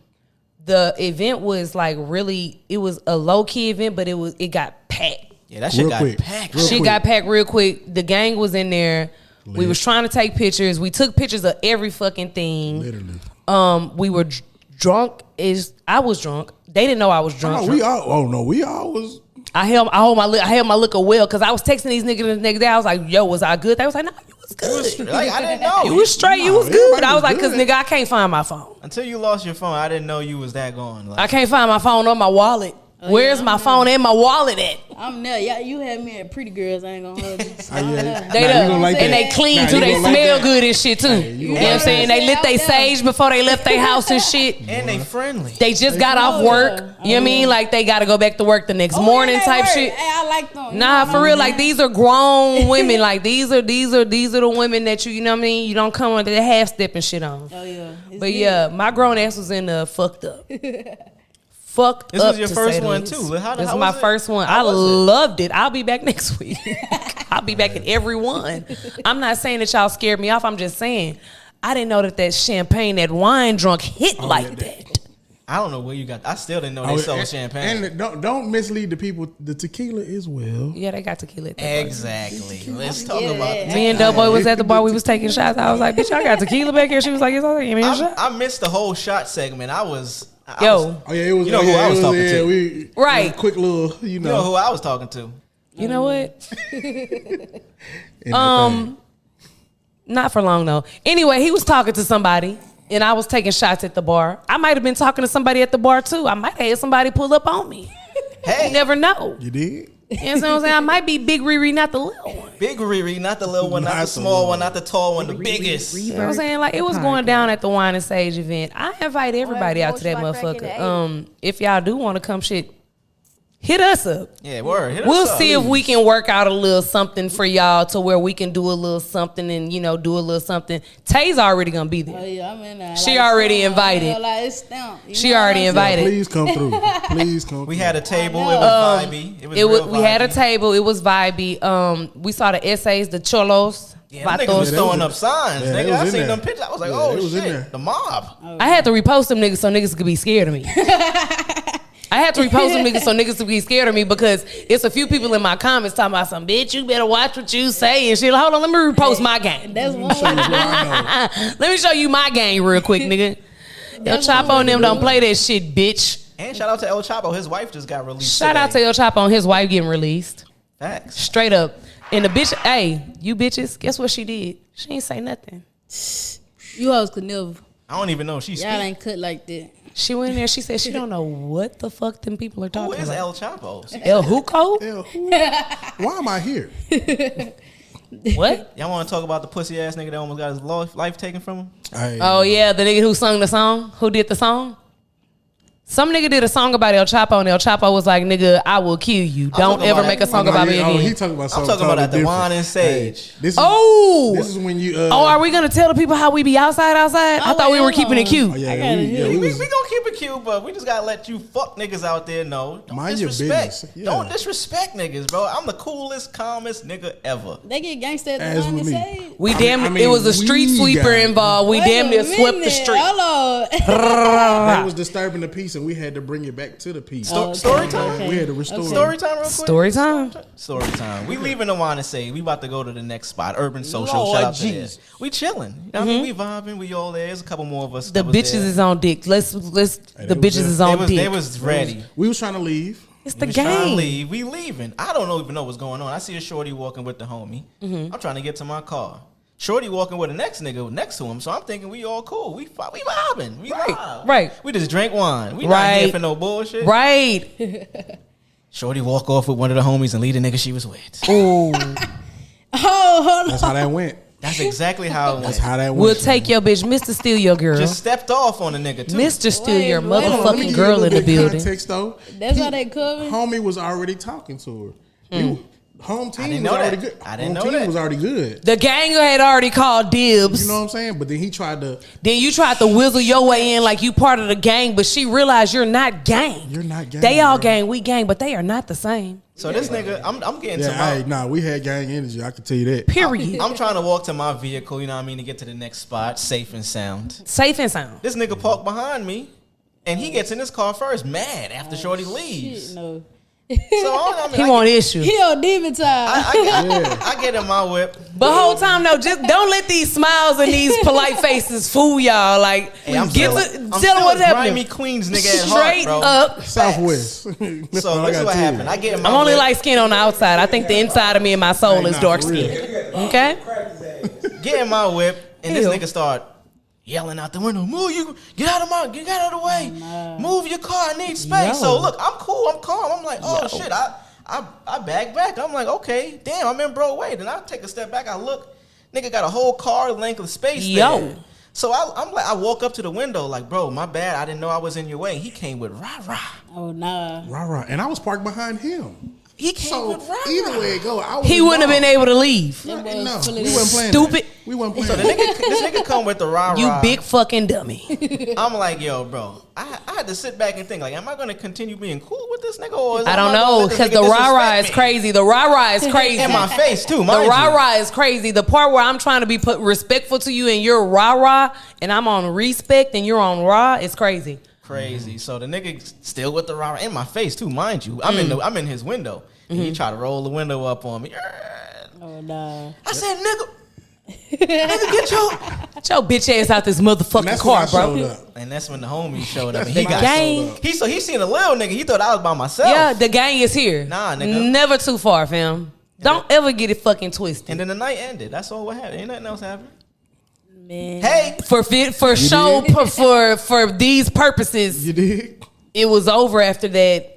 B: The event was like really, it was a low key event, but it got packed.
A: Yeah, that shit
E: Real
A: got
E: quick.
A: packed.
E: Real
B: Shit
E: quick.
B: got packed real quick. The gang was in there. We
E: Lit.
B: was trying to take pictures. We took pictures of every fucking thing.
E: Literally.
B: We were drunk. I was drunk. They didn't know I was drunk.
E: No, we all was.
B: I held my liquor well because I was texting these niggas the next day. I was like, "Yo, was I good?" They was like, "No, you was good.
A: Like, I didn't know.
B: You was straight. You
E: No,
B: was good."
E: everybody
B: I was
E: was
B: like, "Cause
E: good.
B: nigga, I can't find my phone.
A: Until you lost your phone, I didn't know you was that gone. Like,
B: I can't find my phone or my wallet. Where's my phone and my wallet at?"
F: I'm there. Yeah, you had me at Pretty Girls. I ain't gonna hold you.
E: Oh, yeah.
B: They
E: Nah,
B: done.
E: you gonna like
B: And
E: that.
B: they clean
E: Nah,
B: too.
E: you
B: They
E: gonna like
B: smell
E: that.
B: good and shit too. You know what I'm saying? They lit they sage before they left their house and shit.
A: and they friendly.
B: They just got off work. You know what I mean? Like they got to go back to work the next morning type shit.
F: Hey, I like them. You
B: Nah,
F: know
B: for
F: what
B: real.
F: I'm
B: Like
F: saying?
B: these are grown women. Like these are the women that you know what I mean. You don't come with the half step and shit on.
F: Oh yeah. It's
B: But
F: good.
B: yeah, my grown ass was in the fucked up. Fucked
A: This
B: up.
A: was your
B: to
A: first
B: say the
A: one,
B: least.
A: too. How
B: This
A: was
B: was my
A: it?
B: first one.
A: How
B: I
A: was it?
B: loved it. I'll be back next week. I'll be back in every one. I'm not saying that y'all scared me off. I'm just saying I didn't know that champagne, that wine drunk hit like that.
A: I don't know where you got. I still didn't know they sold champagne.
E: And don't mislead the people. The tequila is well.
B: Yeah, they got tequila at that bar.
A: Exactly. Let's talk
F: Yeah.
A: about that.
B: Me and Doughboy was at the bar. We was taking shots. I was like, "Bitch, y'all got tequila back here?" She was like, "Yes, I give me a shot."
A: I missed the whole shot segment. I was
B: Yo,
E: Oh yeah, it was.
A: You know who I was talking to.
E: We,
B: Right.
E: Quick little,
A: you know who I was talking to.
B: you know what?
E: in that thing.
B: Not for long though. Anyway, he was talking to somebody, and I was taking shots at the bar. I might have been talking to somebody at the bar too. I might have had somebody pull up on me.
A: Hey,
B: You never know.
E: You did.
B: You know what I'm saying? I might be Big Riri, not the little one.
A: big Riri, not the little one, not
E: Not
A: the
E: the
A: small
E: little
A: one, not the tall one, the biggest.
B: You know what I'm saying? Like it was going down at the Wine and Sage event. I invite everybody out to that
D: Motion like crack in
B: motherfucker.
D: the
B: If y'all do want to come shit, hit us up.
A: Yeah, word. Hit us
B: We'll
A: up.
B: see if we can work out a little something for y'all to where we can do a little something and do a little something. Tay's already gonna be
F: Oh
B: there.
F: yeah, I'm in there.
B: She already
F: stamped.
B: invited.
F: Like it's stamped. You
B: She
F: know what
B: already
F: I'm
B: invited.
E: Please come through. Please come.
A: We
E: through.
A: had a table. It
F: I know.
A: was vibey. It was real
B: We had a
A: vibey.
B: table. It was vibey. We saw the essays, the cholos.
A: Yeah, them niggas was
E: they
A: throwing
E: was
A: up signs.
E: yeah, they
A: nigga,
E: was
A: I
E: in
A: seen
E: there.
A: them pictures. I was like,
E: Yeah,
A: oh
E: they was in there.
A: shit, the mob.
B: I had to repost them niggas so niggas could be scared of me. I had to repost them niggas so niggas could be scared of me because it's a few people in my comments talking about some bitch. You better watch what you say and shit. Hold on, let me repost my game.
F: That's one way to do it.
B: Let me show you my game real quick, nigga. El Chapo and them don't play that shit, bitch.
A: And shout out to El Chapo. His wife just got released.
B: Shout out to El Chapo and his wife getting released.
A: Facts.
B: Straight up. And the bitch, hey, you bitches, guess what she did? She ain't say nothing.
F: You hoes could never.
A: I don't even know. She's
F: Y'all ain't cut like that.
B: She went in there, she said she don't know what the fuck them people are
A: Who
B: talking
A: is
B: about.
A: El Chapo?
B: El Huco?
E: Hell, why am I here?
B: What?
A: Y'all want to talk about the pussy ass nigga that almost got his life taken from him?
E: Hey,
B: Oh yeah, the nigga who sung the song, who did the song. Some nigga did a song about El Chapo, and El Chapo was like, "Nigga, I will kill you. Don't
A: talking
B: ever
A: about-
B: make a song
E: no,
B: about me
E: he
B: again."
E: talking about
A: I'm
E: something
A: talking about
E: totally
A: at the
E: different.
A: Wine and Sage.
E: This is,
B: Oh,
E: this is when you.
B: oh, are we gonna tell the people how we be outside? I thought we were keeping it cute.
E: Oh, yeah,
F: I gotta
E: we
F: hear
A: We
E: was,
A: gonna keep it cute, but we just gotta let you fuck niggas out there know. Don't
E: Mind your
A: disrespect.
E: business. Yeah.
A: Don't disrespect niggas, bro. I'm the coolest, calmest nigga ever.
F: They get gangsta at the
E: As
F: Wine
E: with
F: and
E: me.
F: Sage.
B: We
E: I
B: damn,
E: mean,
B: it was a street
E: we
B: sweeper
E: got it.
B: involved. We
F: Wait
B: damn
F: a
B: near swept the
F: minute.
B: street.
F: Hold on.
E: that was disturbing the peace, and we had to bring it back to the peace.
A: Story time.
F: okay.
E: We had to restore.
A: Story time, real quick.
B: Story time.
A: Story time. We leaving the Wine and Sage. We about to go to the next spot, Urban Social.
C: Lord
A: Shout out to
C: Jesus.
A: this. We chilling. You know what I mean? We vibing. We all there. There's a couple more of us.
B: The
A: that was
B: bitches
A: there.
B: is on dick. Let's.
E: Hey,
B: The
E: they was
B: bitches
E: there.
B: is on
A: They
B: dick.
A: was ready.
E: We was trying to leave.
B: It's the
A: We trying to
B: game.
A: leave. We leaving. I don't even know what's going on. I see a shorty walking with the homie. I'm trying to get to my car. Shorty walking with the next nigga next to him. So I'm thinking we all cool. We vibing. We vibe.
B: right.
A: We just drink wine. We not here
B: Right.
A: for no bullshit.
B: Right.
A: Shorty walk off with one of the homies and leave the nigga she was with.
B: Ooh.
F: Oh, hold
E: That's
F: on.
E: how that went.
A: That's exactly how it
E: That's
A: went.
E: how that went.
B: We'll take your bitch, Mr. Steal Your Girl.
A: Just stepped off on the nigga too.
B: Mr. Steal Your
F: Wait, wait,
E: Hold on, let me
B: motherfucking
E: give
B: girl
E: you a
B: in the
E: little bit of
B: building.
E: Context though.
F: That's how they cover.
E: Homie was already talking to her. Home team
A: didn't
E: was
A: know
E: already
A: that.
E: good.
A: I didn't
E: Home
A: know
E: team
A: that.
E: was already good.
B: The gang had already called dibs.
E: You know what I'm saying? But then he tried to.
B: Then you tried to whistle your way in like you part of the gang, but she realized you're not gang.
E: You're not gang.
B: They all
E: bro.
B: gang, we gang, but they are not the same.
A: So this nigga, I'm getting to
E: Yeah,
A: my.
E: we had gang energy. I can tell you that.
B: Period.
A: I'm trying to walk to my vehicle, you know what I mean, to get to the next spot, safe and sound.
B: Safe and sound.
A: This nigga parked behind me, and he gets in his car first, mad after Shorty leaves.
F: Shit, no.
A: So I mean,
B: He want issue.
F: He on demon time.
A: I get in my whip.
B: But whole time, no, just don't let these smiles and these polite faces fool y'all. Like,
A: Hey, I'm
B: get
A: still,
B: to
A: I'm
B: tell them what's
A: still a
B: happening.
A: grimy Queens nigga at heart,
B: Straight
A: bro.
B: up.
E: Southwest.
A: So this is what happened. I get in my
B: I'm only
A: whip,
B: light skin on the outside. I think the inside of me and my soul
E: Hey,
B: is
E: nah,
B: dark
E: for real.
B: skin. Okay?
A: get in my whip, and this
B: Ew.
A: nigga start yelling out the window, "Move, you get out of the way, move your car, I need space."
B: Yo.
A: So look, I'm cool, I'm calm. I'm like, oh shit, I back back. I'm like, okay, damn, I'm in Broadway. Then I take a step back, I look, nigga got a whole car length of space
B: Yo.
A: there. So I'm like, I walk up to the window like, bro, my bad, I didn't know I was in your way. He came with rah.
F: Oh nah.
E: Rah. And I was parked behind him.
A: He came
E: So
A: with rah.
E: either way it go, I was
B: He wouldn't have been able to leave.
E: No,
F: Them
E: we
F: boys full of
E: wasn't
F: that.
E: playing.
B: Stupid.
E: That. We wasn't playing.
A: So this nigga come with the rah.
B: You big fucking dummy.
A: I'm like, yo, bro, I had to sit back and think, like, am I gonna continue being cool with this nigga, or is
B: I
A: I'm
B: don't
A: not gonna
B: know,
A: let this
B: because
A: nigga
B: the rah-rah is
A: disrespect me?
B: crazy. The rah-rah is crazy.
A: In my face too,
B: The
A: mind you.
B: rah-rah is crazy. The part where I'm trying to be respectful to you and you're rah-rah and I'm on respect and you're on rah is crazy.
A: Crazy. So the nigga still with the rah in my face too, mind you. I'm in his window. And he tried to roll the window up on me.
F: Oh nah.
A: I said, nigga, get
B: Get your bitch ass out this
E: And
B: motherfucking
E: that's when I
B: car,
E: showed
B: bro.
E: up.
A: And that's when the homies showed up. And
B: The
A: he got
B: gang.
A: He seen a little nigga. He thought I was by myself.
B: Yeah, the gang is here.
A: Nah, nigga.
B: Never too far, fam. Don't ever get it fucking twisted.
A: And then the night ended. That's all what happened. Ain't nothing else happened.
F: Man.
A: Hey,
B: For show for these purposes,
E: You did?
B: it was over after that.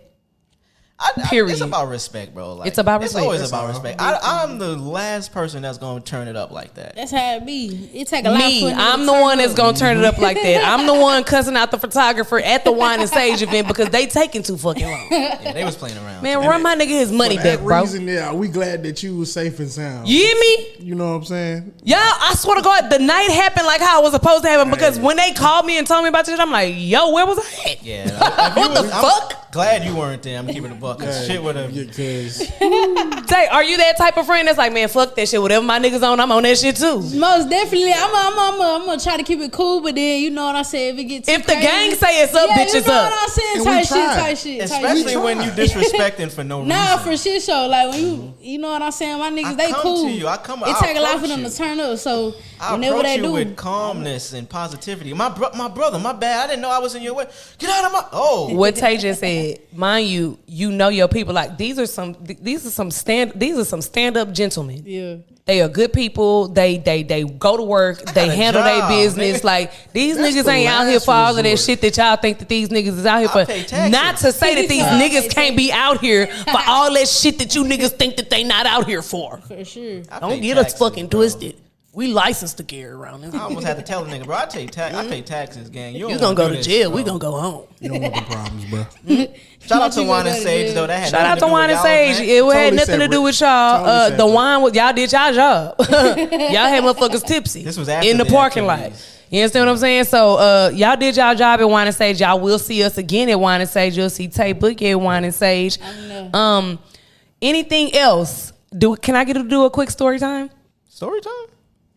B: Period.
A: It's about respect, bro. Like,
B: It's about
A: It's
B: respect.
A: always
E: That's
A: about
E: all.
A: respect. I'm the last person that's gonna turn it up like that.
F: That's how it be. It take a lot
B: Me,
F: for a nigga
B: I'm
F: to
B: the
F: turn
B: one that's
F: up.
B: gonna turn it up like that. I'm the one cussing out the photographer at the Wine and Sage event because they taking too fucking long.
A: Yeah, they was playing around.
B: Man, run my nigga his money
E: For
B: back,
E: that
B: bro.
E: reason, yeah, we glad that you was safe and sound.
B: You hear me?
E: You know what I'm saying?
B: Y'all, I swear to God, the night happened like how it was supposed to happen because when they called me and told me about this, I'm like, yo, where was I at?
A: Yeah. If you
B: What the
A: was-
B: fuck?
A: I'm glad you weren't there. I'm keeping the buck. 'Cause shit would have.
E: Because
B: Say, are you that type of friend that's like, man, fuck that shit. Whatever my niggas on, I'm on that shit too.
F: Most definitely, I'm gonna try to keep it cool, but then you know what I said. If it gets too
B: If the
F: crazy,
B: gang say it's up,
F: yeah,
B: bitch,
F: you
B: it's
F: know
B: up.
F: what I'm saying?
E: And
F: Type
E: we
F: shit,
E: tried.
F: type shit, type
A: Especially
F: shit.
A: when you disrespecting for no reason.
F: Nah, for shit show. Like when you know what I'm saying. My niggas,
A: I
F: they
A: come
F: cool.
A: to you. I come-
F: It
A: I
F: take a lot for
A: approach
F: them
A: you.
F: to turn up. So
A: I
F: whenever
A: approach
F: they
A: you
F: do,
A: with calmness and positivity. My brother, my bad. I didn't know I was in your way. Get out of my. Oh,
B: What Tay just said, mind you, you know your people. Like these are some stand up gentlemen.
F: yeah.
B: They are good people. They go to work. They
A: got a
B: handle their
A: job,
B: business.
A: nigga.
B: Like these
E: That's
B: niggas
E: the
B: ain't out here
E: last
B: for all of that
E: resort.
B: shit that y'all think that these niggas is out here
A: I
B: for.
A: pay taxes.
B: Not to say that these
F: I
B: niggas
F: pay
B: can't be out here for all that shit that you niggas think that they not out here for.
F: For sure.
A: I
B: Don't
A: pay
B: get us
A: taxes,
B: fucking
A: bro.
B: twisted. We licensed to carry around this.
A: I almost had to tell the nigga, bro. I pay taxes, gang.
B: You
A: don't
B: gonna
A: wanna
B: go
A: do
B: to
A: this,
B: jail.
A: bro.
B: We gonna go home.
E: you don't want the problems, bro.
A: Shout out to
F: You
A: Wine
F: gonna
A: and
F: go to
A: Sage
F: jail.
A: though. That had
B: Shout out
A: nothing
B: to
A: do with
B: Wine and
A: y'all,
B: Sage.
A: man.
B: It had
E: Totally
B: nothing to do
E: separate.
B: with y'all.
E: Totally
B: The
E: separate.
B: wine was y'all did y'all job. Y'all had motherfuckers tipsy.
A: This was after
B: in the
A: the
B: parking lot.
A: activities.
B: You understand what I'm saying? So y'all did y'all job at Wine and Sage. Y'all will see us again at Wine and Sage. You'll see Tay Bookie at Wine and Sage. Anything else? Can I get to do a quick story time?
A: Story time.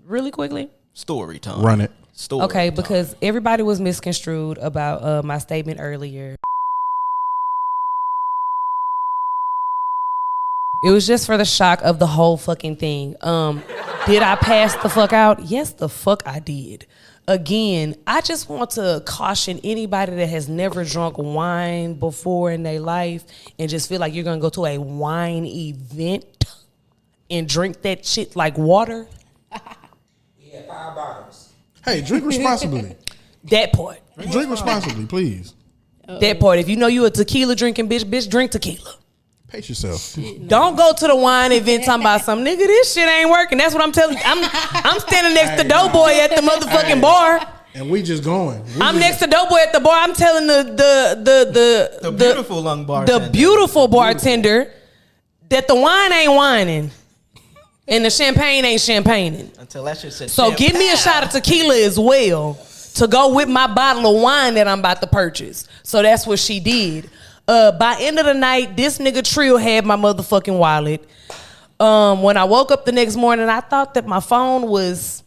B: Really quickly?
A: Story time.
E: Run it.
A: Story.
B: Okay,
A: time.
B: because everybody was misconstrued about my statement earlier. It was just for the shock of the whole fucking thing. Did I pass the fuck out? Yes, the fuck I did. Again, I just want to caution anybody that has never drunk wine before in their life and just feel like you're gonna go to a wine event and drink that shit like water.
C: Yeah, 5 bottles.
E: Hey, drink responsibly.
B: That part.
E: Drink responsibly, please.
B: That part. If you know you a tequila drinking bitch, drink tequila.
E: Pace yourself.
B: Don't go to the wine event talking about some nigga. This shit ain't working. That's what I'm telling you. I'm standing next to Doughboy at the motherfucking bar.
E: And we just going.
B: I'm next to Doughboy at the bar. I'm telling
A: the beautiful lung bartender.
B: the beautiful bartender that the wine ain't whining and the champagne ain't champagning.
A: Until that shit said.
B: So give me a shot of tequila as well to go with my bottle of wine that I'm about to purchase. So that's what she did. By end of the night, this nigga Trill had my motherfucking wallet. When I woke up the next morning, I thought that my phone was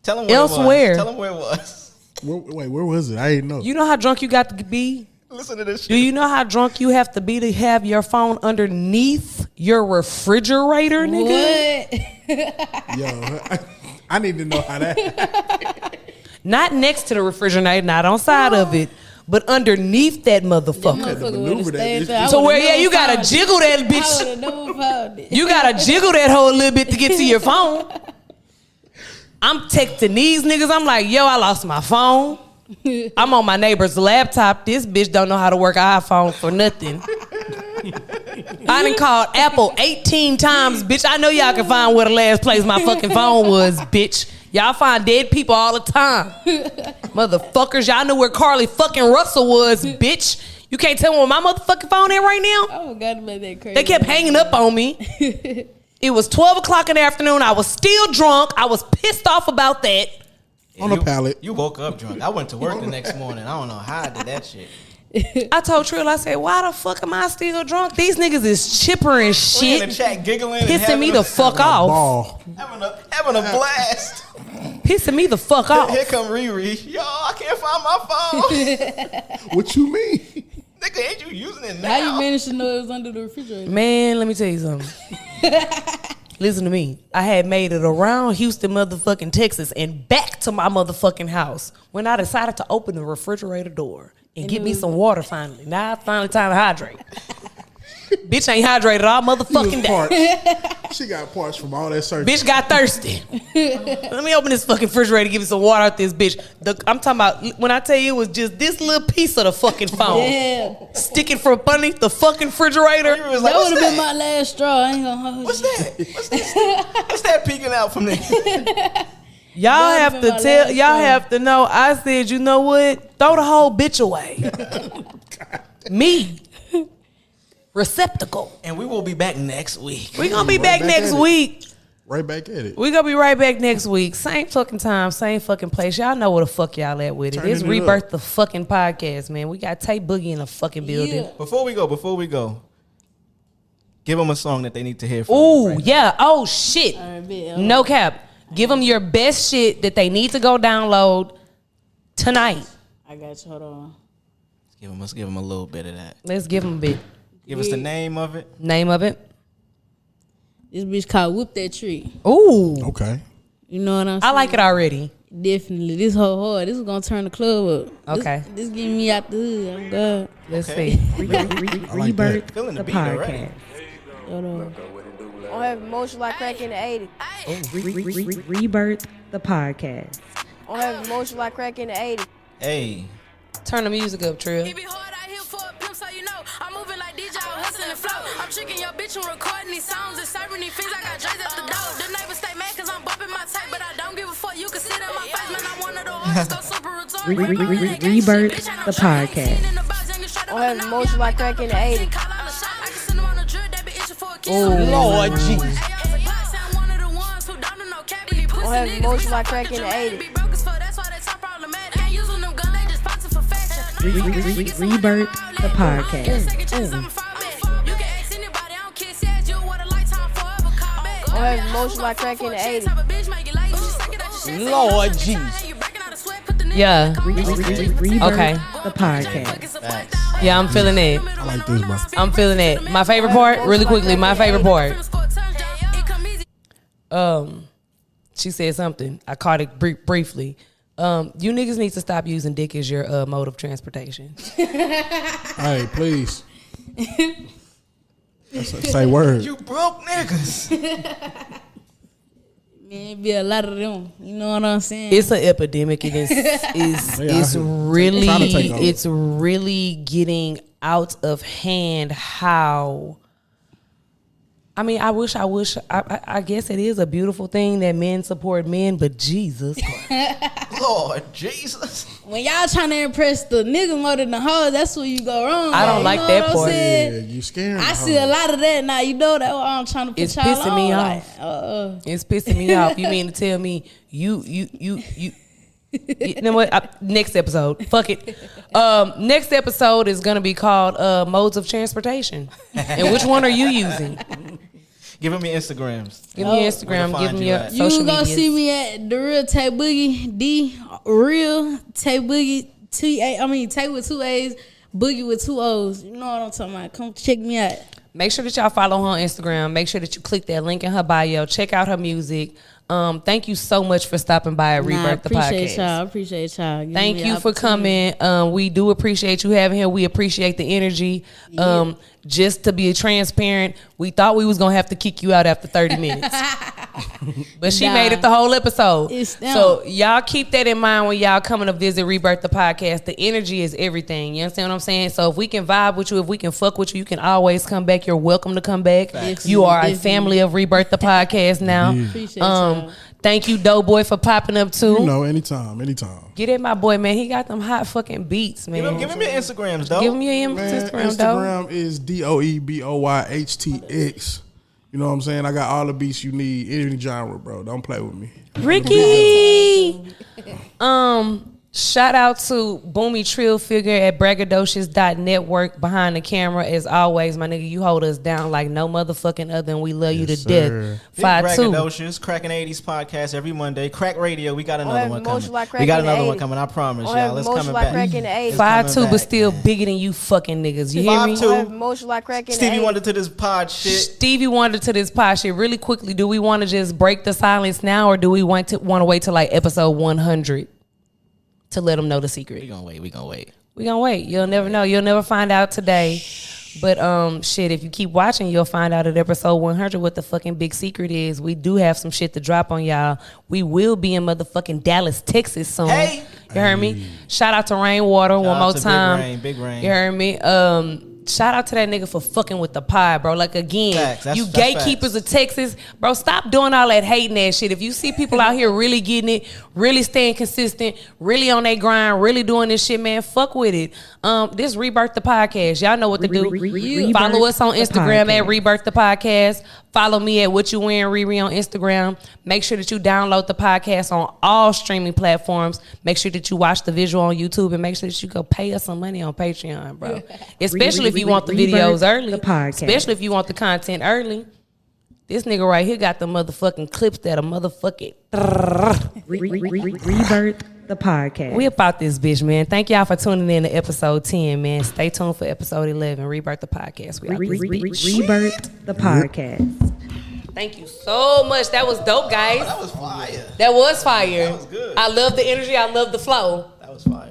B: elsewhere.
A: Tell him where it was.
E: Wait, where was it? I didn't know.
B: You know how drunk you got to be?
A: Listen to this shit.
B: Do you know how drunk you have to be to have your phone underneath your refrigerator, nigga?
F: What?
E: Yo, I need to know how that.
B: Not next to the refrigerator, not on side of it, but underneath that motherfucker.
E: maneuver that bitch.
B: So where, yeah, you gotta jiggle that
F: I
B: bitch.
F: would have never found it.
B: You gotta jiggle that hoe a little bit to get to your phone. I'm texting these niggas. I'm like, yo, I lost my phone. I'm on my neighbor's laptop. This bitch don't know how to work an iPhone for nothing. I done called Apple 18 times, bitch. I know y'all can find where the last place my fucking phone was, bitch. Y'all find dead people all the time. Motherfuckers, y'all know where Carly fucking Russell was, bitch. You can't tell me where my motherfucking phone at right now?
F: I forgot about that crazy.
B: They kept hanging up on me. It was 12 o'clock in the afternoon. I was still drunk. I was pissed off about that.
E: On a pallet.
A: You woke up drunk. I went to work the next morning. I don't know how I did that shit.
B: I told Trill, I said, why the fuck am I still drunk? These niggas is chipper and
A: We in
B: shit.
A: the chat giggling,
B: Pissing me the fuck off.
E: Ball.
A: having a blast.
B: Pissing me the fuck off.
A: Here come Riri. Yo, I can't find my phone.
E: What you mean?
A: Nigga, ain't you using it now?
F: How you managed to know it was under the refrigerator?
B: Man, let me tell you something. Listen to me. I had made it around Houston, motherfucking Texas, and back to my motherfucking house when I decided to open the refrigerator door and get me some water finally. Now it's finally time to hydrate. Bitch ain't hydrated all motherfucking day.
E: She got parts from all that search.
B: Bitch got thirsty. Let me open this fucking refrigerator and give me some water out this bitch. I'm talking about, when I tell you it was just this little piece of the fucking phone.
F: Yeah.
B: Sticking from underneath the fucking refrigerator.
A: Riri was like,
F: That would
A: what's
F: have been
A: that?
F: my last straw. I ain't gonna hold
A: What's
F: you.
A: that? What's that peeking out from there?
B: Y'all
F: That
B: have
F: would've
B: to
F: been my
B: tell,
F: last
B: y'all
F: straw.
B: have to know. I said, you know what? Throw the whole bitch away. Me. Receptacle.
A: And we will be back next week.
B: We gonna be
E: Right
B: back
E: back
B: next
E: at it.
B: week.
E: Right back at it.
B: We gonna be right back next week. Same fucking time, same fucking place. Y'all know where the fuck y'all at with it.
E: Turning
B: It's
E: it
B: Rebirth
E: up.
B: the fucking podcast, man. We got Tay Boogie in the fucking building.
F: Yeah.
A: Before we go, give them a song that they need to hear from
B: Ooh,
A: you right now.
B: yeah. Oh shit.
F: All right, bet.
B: No cap. Give them your best shit that they need to go download tonight.
F: I got you. Hold on.
A: Let's give them a little bit of that.
B: Let's give them a bit.
A: Give us the name of it.
B: Name of it.
F: This bitch called Whoop That Tree.
B: Ooh.
E: Okay.
F: You know what I'm saying?
B: I like it already.
F: Definitely. This whole hard. This is gonna turn the club up.
B: Okay.
F: This getting me out the hood. I'm God.
B: Let's
A: Okay.
B: see.
E: like
B: Rebirth
E: that.
A: Feeling the
B: the
A: beat already.
B: podcast.
F: Hold on.
D: I have emotion like crack in the 80s.
B: Rebirth the podcast.
D: I have emotion like crack in the 80s.
A: Hey.
B: Turn the music up, Trill.
G: It be hard out here for a pimp, so you know I'm moving like DJ, I'm hustling and flow. I'm tricking your bitch and recording these songs and serving these fiends. I got J's at the door. The neighbors stay mad cause I'm bumping my tape, but I don't give a fuck. You can sit in my face, man. I'm one of the artists, go super retarded.
B: Rebirth the podcast.
D: I have emotion like crack in the 80s.
G: Oh,
B: Lord Jesus.
G: I
D: have emotion like crack in the 80s.
B: Rebirth the podcast.
D: I have emotion like crack in the 80s.
B: Lord Jesus. Yeah. Okay. The podcast. Yeah, I'm feeling it.
E: I like this, bro.
B: I'm feeling it. My favorite part, really quickly, my favorite part. She said something. I caught it briefly. You niggas need to stop using dick as your mode of transportation.
E: Hey, please. Say words.
A: You broke niggas.
F: Man, it be a lot of them. You know what I'm saying?
B: It's an epidemic, and it's really
E: Trying to take over.
B: it's really getting out of hand. How I mean, I guess it is a beautiful thing that men support men, but Jesus Christ.
A: Lord Jesus.
F: When y'all trying to impress the nigga more than the hoes, that's where you go wrong.
B: I don't like
F: know
B: that
F: what I'm
B: part.
F: saying?
E: Yeah, you scaring
F: I
E: the
F: see a
E: hoes.
F: lot of that now. You know that I'm trying to put
B: It's
F: y'all
B: pissing me
F: on.
B: off. It's pissing me off. You mean to tell me you know what? Next episode. Fuck it. Next episode is gonna be called modes of transportation. And which one are you using?
A: Give him your Instagrams.
B: Give me your Instagram.
A: Where to
B: Give
A: find
B: me
A: you
B: your
A: at?
B: social
F: You gonna
B: media.
F: see me at the real Tay Boogie, D real Tay Boogie, Tay with 2 A's, Boogie with 2 O's. You know what I'm talking about? Come check me out.
B: Make sure that y'all follow her on Instagram. Make sure that you click that link in her bio. Check out her music. Thank you so much for stopping by at Rebirth the
F: appreciate
B: podcast.
F: y'all. Appreciate y'all. Giving
B: Thank
F: me
B: you
F: the
B: for
F: opportunity.
B: coming. We do appreciate you having here. We appreciate the energy. Just to be transparent, we thought we was gonna have to kick you out after 30 minutes. But she
F: Nah.
B: made it the whole episode.
F: It's them.
B: So y'all keep that in mind when y'all coming to visit Rebirth the podcast. The energy is everything. You understand what I'm saying? So if we can vibe with you, if we can fuck with you, you can always come back. You're welcome to come back. You are a
F: Definitely.
B: family of Rebirth the podcast now.
F: Appreciate y'all.
B: Thank you, Doughboy, for popping up too.
E: You know, anytime.
B: Get at my boy, man. He got them hot fucking beats, man.
A: Give him your Instagrams, though.
B: Give him your
E: Man,
B: Instagram, though.
E: Instagram is DOEBOYHTX. You know what I'm saying? I got all the beats you need, any genre, bro. Don't play with me.
B: Ricky. Shout out to Boomy Trill Figure at braggadocious.network behind the camera. As always, my nigga, you hold us down like no motherfucking other, and we love you to
E: Yes,
B: death.
E: sir.
A: Big
B: 5-2.
A: Braggadocious, Cracking 80s podcast every Monday. Crack Radio, we got another
D: have
A: one
D: emotion
A: coming.
D: like
A: We
D: Crack
A: got
D: in the
A: another one
D: 80s.
A: coming, I promise
D: I'll have
A: y'all. It's
D: emotion
A: coming
D: like
A: back.
D: Crack in the 80s.
A: It's coming
B: 5-2, but
A: back,
B: still
A: man.
B: bigger than you fucking niggas. You hear me?
A: 5-2.
D: I have emotion like crack in the
A: Stevie
D: 80s.
A: Wonder to this pod shit.
B: Stevie Wonder to this pod shit. Really quickly, do we want to just break the silence now, or do we want to wait till like episode 100 to let them know the secret?
A: We gonna wait.
B: We gonna wait. You'll never know. You'll never find out today. But shit, if you keep watching, you'll find out at episode 100 what the fucking big secret is. We do have some shit to drop on y'all. We will be in motherfucking Dallas, Texas soon.
A: Hey!
B: You heard me? Shout out to Rainwater one
A: out
B: more
A: to Big
B: time.
A: Rain, Big Rain.
B: You heard me? Shout out to that nigga for fucking with the pie, bro. Like, again,
A: Facts. That's
B: you
A: facts.
B: gatekeepers of Texas, bro, stop doing all that hating ass shit. If you see people out here really getting it, really staying consistent, really on their grind, really doing this shit, man, fuck with it. This Rebirth the podcast. Y'all know what to do. Follow us on Instagram at Rebirth the podcast. Follow me at What You Wearing Riri on Instagram. Make sure that you download the podcast on all streaming platforms. Make sure that you watch the visual on YouTube, and make sure that you go pay us some money on Patreon, bro. Especially if you want the videos early. Especially if you want the content early. This nigga right here got the motherfucking clips that a motherfucking
H: Rebirth the podcast.
B: We about this bitch, man. Thank y'all for tuning in to episode 10, man. Stay tuned for episode 11, Rebirth the podcast. We out this bitch.
H: Rebirth the podcast.
B: Thank you so much. That was dope, guys.
A: That was fire.
B: That was fire.
A: That was good.
B: I love the energy. I love the flow.
A: That was fire.